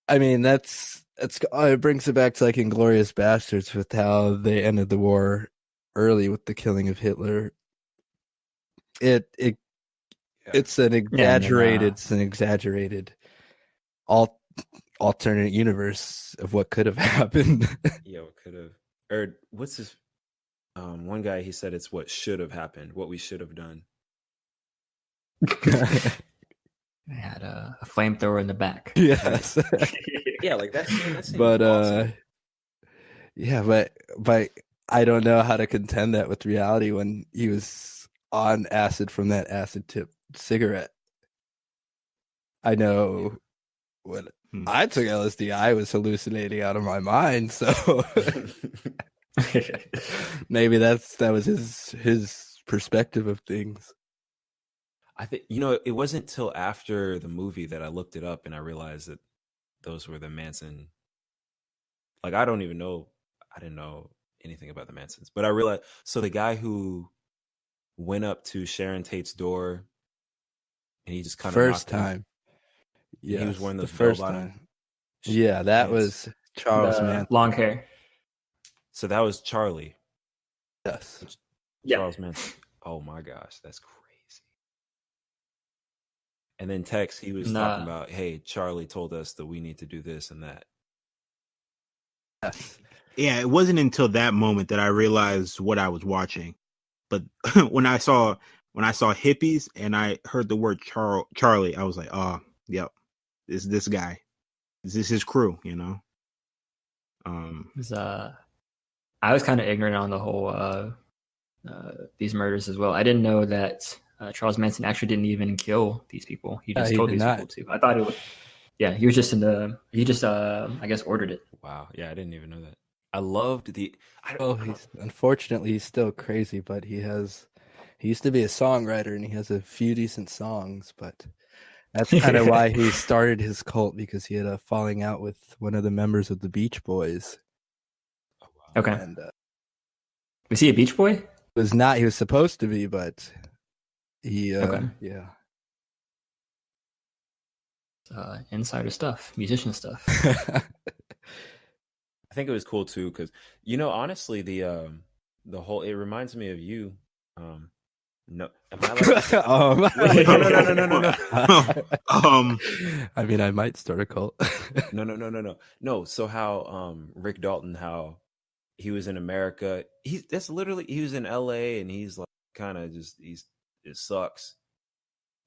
I mean that's it brings it back to like Inglourious Bastards with how they ended the war early with the killing of Hitler. It's an exaggerated alternate universe of what could have happened. Yeah, what could have. Or what's his? One guy, he said it's what should have happened, what we should have done. They had a flamethrower in the back. Yes. Yeah, like that seems but awesome. yeah, but I don't know how to contend that with reality when he was on acid from that acid tip cigarette. I know when I took LSD, I was hallucinating out of my mind. So maybe that was his perspective of things. I think it wasn't till after the movie that I looked it up and I realized that those were the Manson. Like I didn't know anything about the Mansons, but I realized. So the guy who went up to Sharon Tate's door and he just kind of First knocked time. Yeah, he was wearing those the first bell-bottom time. Yeah, that was Charles Manson. Long hair. So that was Charlie. Yes. Charles Manson. Oh my gosh, that's crazy. And then Tex, he was talking about, hey, Charlie told us that we need to do this and that. Yes. Yeah, it wasn't until that moment that I realized what I was watching. But when I saw hippies and I heard the word Charlie, I was like, oh, yep, this guy. This is his crew, I was kind of ignorant on the whole these murders as well. I didn't know that Charles Manson actually didn't even kill these people. He just told these people to. I thought it was. Yeah, he was just I guess ordered it. Wow. Yeah, I didn't even know that. I loved Unfortunately, he's still crazy, but he used to be a songwriter and he has a few decent songs, but that's kind of why he started his cult, because he had a falling out with one of the members of the Beach Boys. Oh, wow. Okay. And, was he a Beach Boy? Was not. He was supposed to be, but he. Okay. Yeah. Insider stuff, musician stuff. I think it was cool too, because honestly, the whole it reminds me of you. No, am I no. I mean, I might start a cult. No. So how Rick Dalton, how he was in America. He was in LA and he's like kind of it sucks.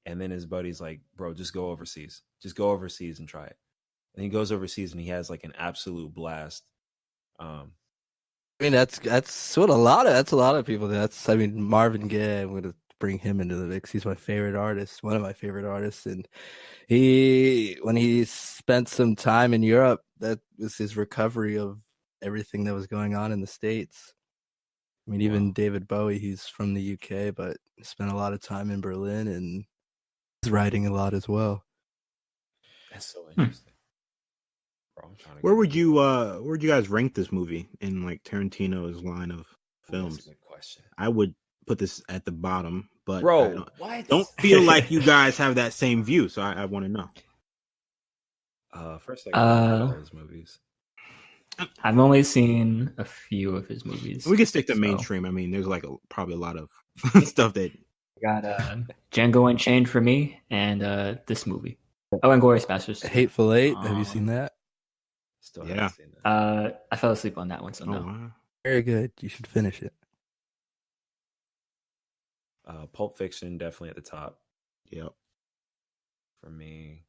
And then his buddy's like, bro, just go overseas. Just go overseas and try it. And he goes overseas and he has like an absolute blast. I mean, that's what a lot of people. Marvin Gaye. I'm gonna bring him into the mix. He's my favorite artist, one of my favorite artists, and when he spent some time in Europe, that was his recovery of everything that was going on in the States. I mean, even David Bowie, he's from the UK, but spent a lot of time in Berlin and he's writing a lot as well. That's so interesting. Where would you guys rank this movie in like Tarantino's line of films? That's a good question. I would put this at the bottom, but bro, don't feel like you guys have that same view. So I want to know. First, I got all his movies. I've only seen a few of his movies. We can stick to mainstream. I mean, there's like probably a lot of stuff that got Django Unchained for me, and this movie. Oh, and Inglourious Basterds. Hateful Eight. Have you seen that? Still haven't seen that. I fell asleep on that one, so no. Wow. Very good. You should finish it. Pulp Fiction definitely at the top. Yep. For me.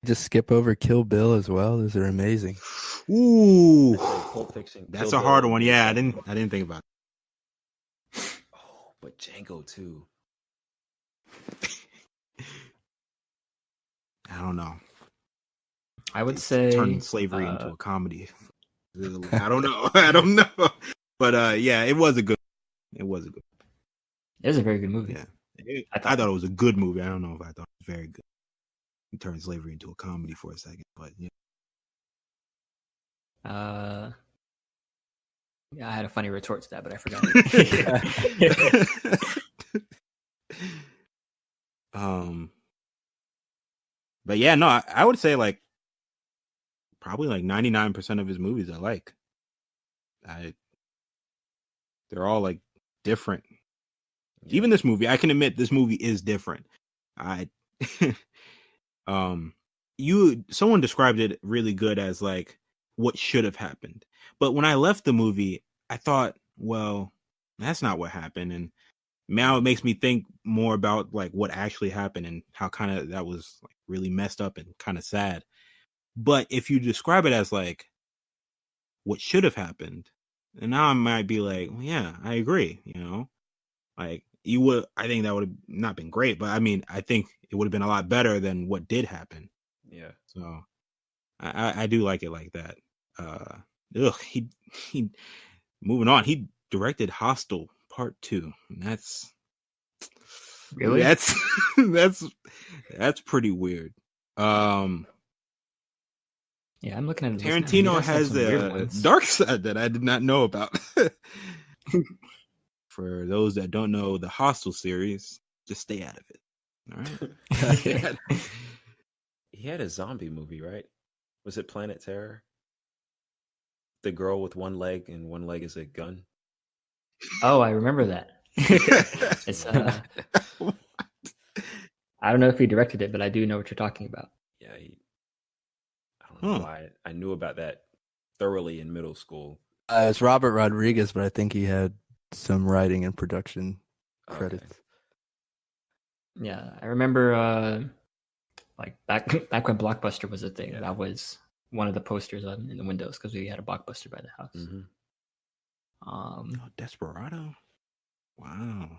Just skip over Kill Bill as well. Those are amazing. Ooh, Pulp Fiction. That's a hard one. Yeah, I didn't think about it. Oh, but Django too. I don't know. I would say turn slavery into a comedy. I don't know. But yeah, it was a good. It was a very good movie. Yeah, I thought it was a good movie. I don't know if I thought it very good. He turned slavery into a comedy for a second, but yeah. Yeah, I had a funny retort to that, but I forgot. But yeah, no, I would say like probably like 99% of his movies I like. They're all like different. Yeah. Even this movie, I can admit this movie is different. Someone described it really good as like what should have happened. But when I left the movie, I thought, well, that's not what happened. And now it makes me think more about like what actually happened and how kind of that was like really messed up and kind of sad. But if you describe it as like what should have happened, and now I might be like, well, yeah, I agree, like I think that would have not been great, but I mean, I think it would have been a lot better than what did happen. Yeah. So I do like it like that. He moving on. He directed Hostel Part 2. And that's Really? that's pretty weird. Yeah, I'm looking at it. Tarantino has a dark side that I did not know about. For those that don't know the Hostel series, just stay out of it. All right. He had a zombie movie, right? Was it Planet Terror? The girl with one leg and one leg is a gun. Oh, I remember that. It's I don't know if he directed it, but I do know what you're talking about. Yeah, I don't know why I knew about that thoroughly in middle school. It's Robert Rodriguez, but I think he had some writing and production credits. Okay. Yeah, I remember like back when Blockbuster was a thing. Yeah. That was one of the posters in the windows because we had a Blockbuster by the house. Mm-hmm. Desperado. Wow.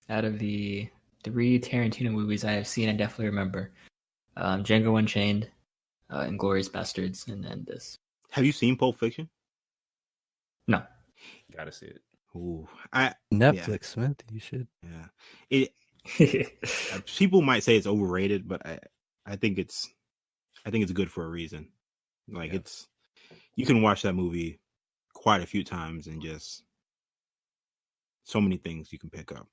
Out of the 3 Tarantino movies I have seen, I definitely remember Django Unchained, Inglourious Bastards, and then this. Have you seen Pulp Fiction? No. Gotta see it. Ooh, Netflix, Smith. You should. Yeah. People might say it's overrated, but I think it's good for a reason. Like you can watch that movie quite a few times and just so many things you can pick up.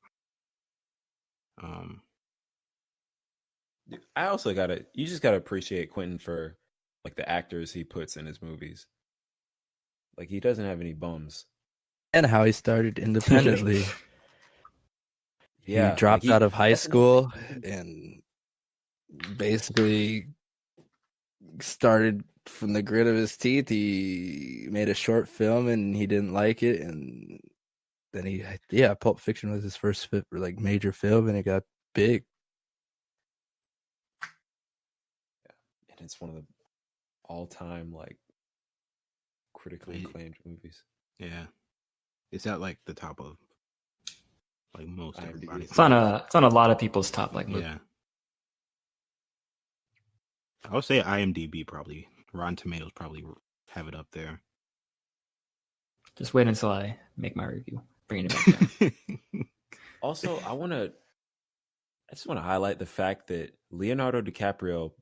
I also you just gotta appreciate Quentin for like the actors he puts in his movies. Like he doesn't have any bums. And how he started independently. Yeah, he dropped out of high school and basically started from the grit of his teeth. He made a short film and he didn't like it, and then Pulp Fiction was his first like major film, and it got big. Yeah, and it's one of the all-time like critically acclaimed movies. Yeah, it's at like the top of like most everybody. It's on a lot of people's top like movie. Yeah. I would say IMDb probably, Rotten Tomatoes probably have it up there. Just wait until I make my review. Bringing it back down. Also, I just want to highlight the fact that Leonardo DiCaprio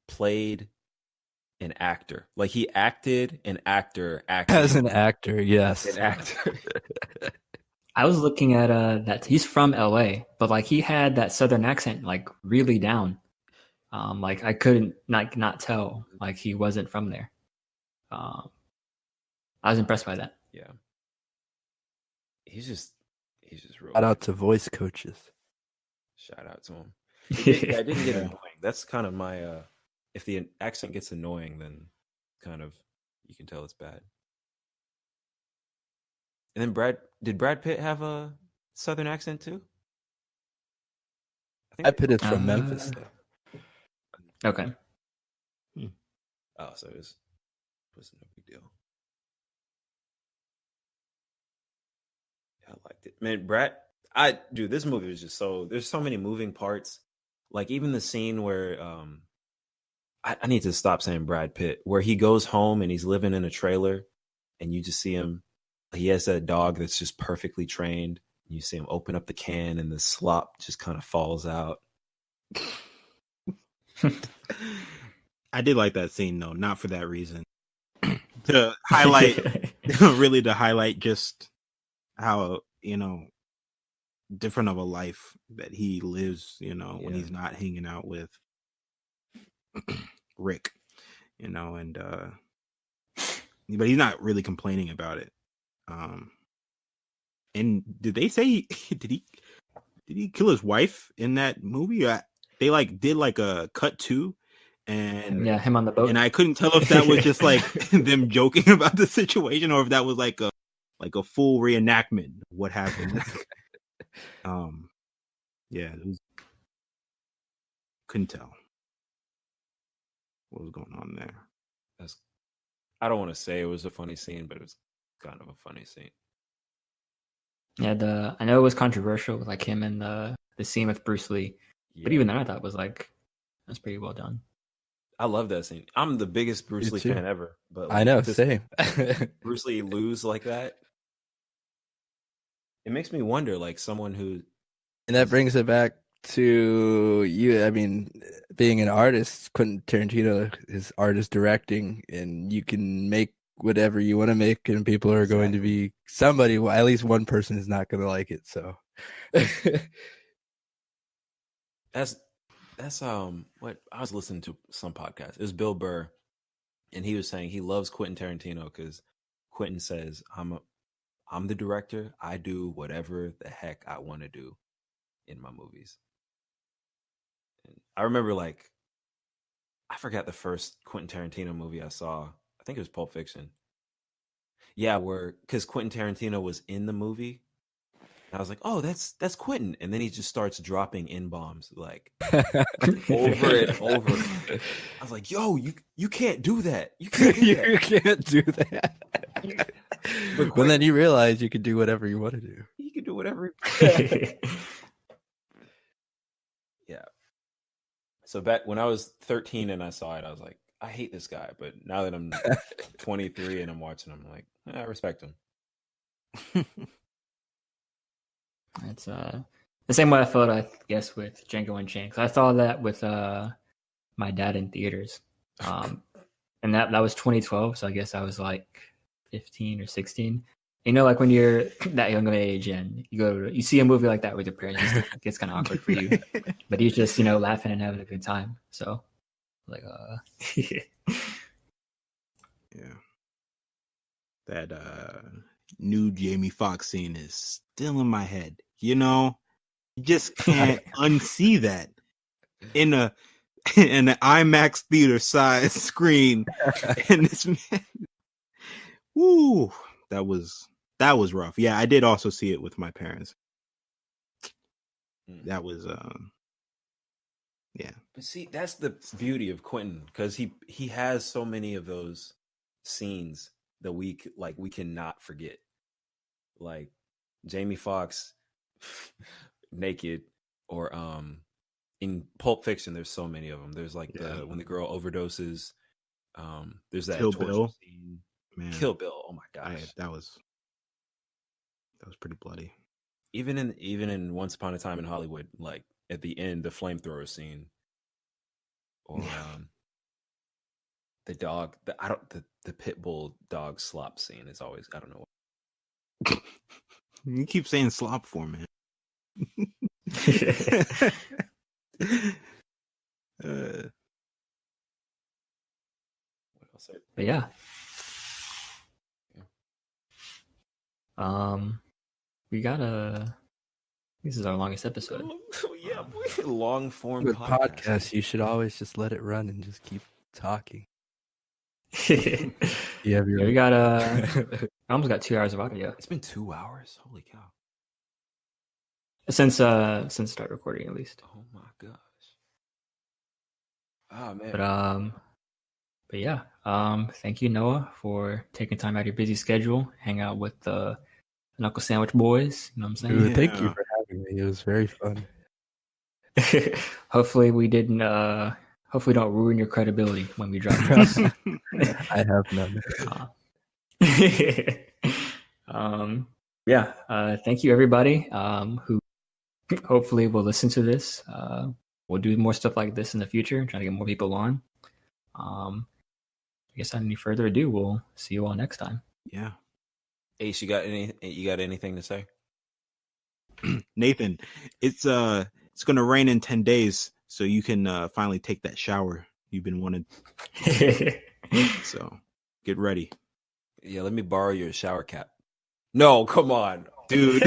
played an actor. Like he acted an actor as an actor. Yes, an actor. I was looking at that he's from LA, but like he had that southern accent like really down. Like I couldn't not tell like he wasn't from there. I was impressed by that. Yeah. He's just real. Shout out to voice coaches. Shout out to him. I didn't get annoying. That's kind of my if the accent gets annoying, then kind of you can tell it's bad. And then did Brad Pitt have a southern accent too? Brad Pitt is from Memphis though. Okay. Oh, so it wasn't a big deal. Yeah, I liked it. Man, this movie was just there's so many moving parts. Like even the scene where I need to stop saying Brad Pitt, where he goes home and he's living in a trailer and you just see him. He has a dog that's just perfectly trained. You see him open up the can and the slop just kind of falls out. I did like that scene though, not for that reason. To highlight, really to highlight just how, different of a life that he lives, when he's not hanging out with Rick, and but he's not really complaining about it. And did they say did he kill his wife in that movie? They did a cut to, and yeah, him on the boat. And I couldn't tell if that was just them joking about the situation or if that was a full reenactment of what happened. Yeah, couldn't tell what was going on there. I don't want to say it was a funny scene, but it was kind of a funny scene. Yeah, I know it was controversial with him and the scene with Bruce Lee, but even then I thought it was that's pretty well done. I love that scene. I'm the biggest Bruce Lee fan ever, but I know, same. Bruce Lee lose like that, it makes me wonder, someone who, and that brings it back to you. I mean, being an artist, Quentin Tarantino is artist directing, and you can make whatever you want to make, and people are going to be somebody. Well, at least one person is not going to like it. So that's what I was listening to some podcast. It was Bill Burr, and he was saying he loves Quentin Tarantino because Quentin says, I'm the director. I do whatever the heck I want to do in my movies. And I remember I forgot the first Quentin Tarantino movie I saw. I think it was Pulp Fiction. Yeah, because Quentin Tarantino was in the movie. And I was like, oh, that's Quentin. And then he just starts dropping N-bombs over and over. I was like, yo, you can't do that. You can't do that. You can't do that. But then you realize you can do whatever you want to do. You can do whatever. Yeah. So back when I was 13 and I saw it, I was like, I hate this guy. But now that I'm 23 and I'm watching, I'm like, I respect him. It's the same way I felt, I guess, with Django Unchained. 'Cause I saw that with my dad in theaters, and that was 2012. So I guess I was 15 or 16. When you're that young of age and you see a movie like that with your parents, it gets kind of awkward for you. But he's just laughing and having a good time. So yeah. That new Jamie Foxx scene is still in my head. You just can't unsee that in an IMAX theater size screen. And this man, woo, that was rough. Yeah, I did also see it with my parents. That was yeah. But see, that's the beauty of Quentin, because he has so many of those scenes that we cannot forget. Like Jamie Foxx naked, or in Pulp Fiction, there's so many of them. There's when the girl overdoses. There's that Kill torture Bill scene. Man, Kill Bill. Oh my gosh, that was pretty bloody. Even in Once Upon a Time in Hollywood, at the end, the flamethrower scene, or the dog. The pit bull dog slop scene is always, I don't know. You keep saying slop for me. What else? But yeah. We got this is our longest episode. Yeah, long form With podcast. podcasts, you should always just let it run and just keep talking. You have your we got I almost got 2 hours of audio. It's been 2 hours. Holy cow! Since start recording, at least. Oh my gosh! Oh man! But yeah, thank you, Noah, for taking time out of your busy schedule, hang out with the Knuckle Sandwich Boys. You know what I'm saying? Dude, thank you for having me. It was very fun. Hopefully we didn't. Hopefully don't ruin your credibility when we drop this. I have none. Yeah. Thank you, everybody, who hopefully will listen to this. we'll do more stuff like this in the future, trying to get more people on. I guess without any further ado, we'll see you all next time. Yeah. Ace, you got anything to say? Nathan, it's gonna rain in 10 days, so you can finally take that shower you've been wanting. So get ready. Yeah, let me borrow your shower cap. No, come on, dude.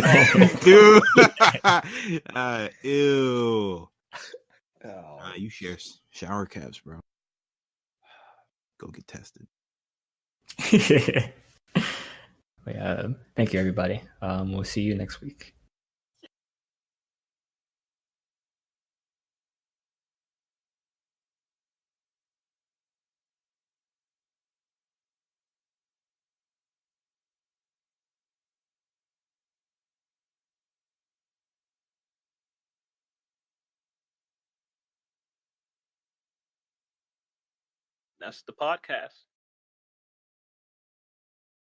Dude. Ew. You share shower caps, bro. Go get tested. Yeah, thank you, everybody. We'll see you next week. That's the podcast.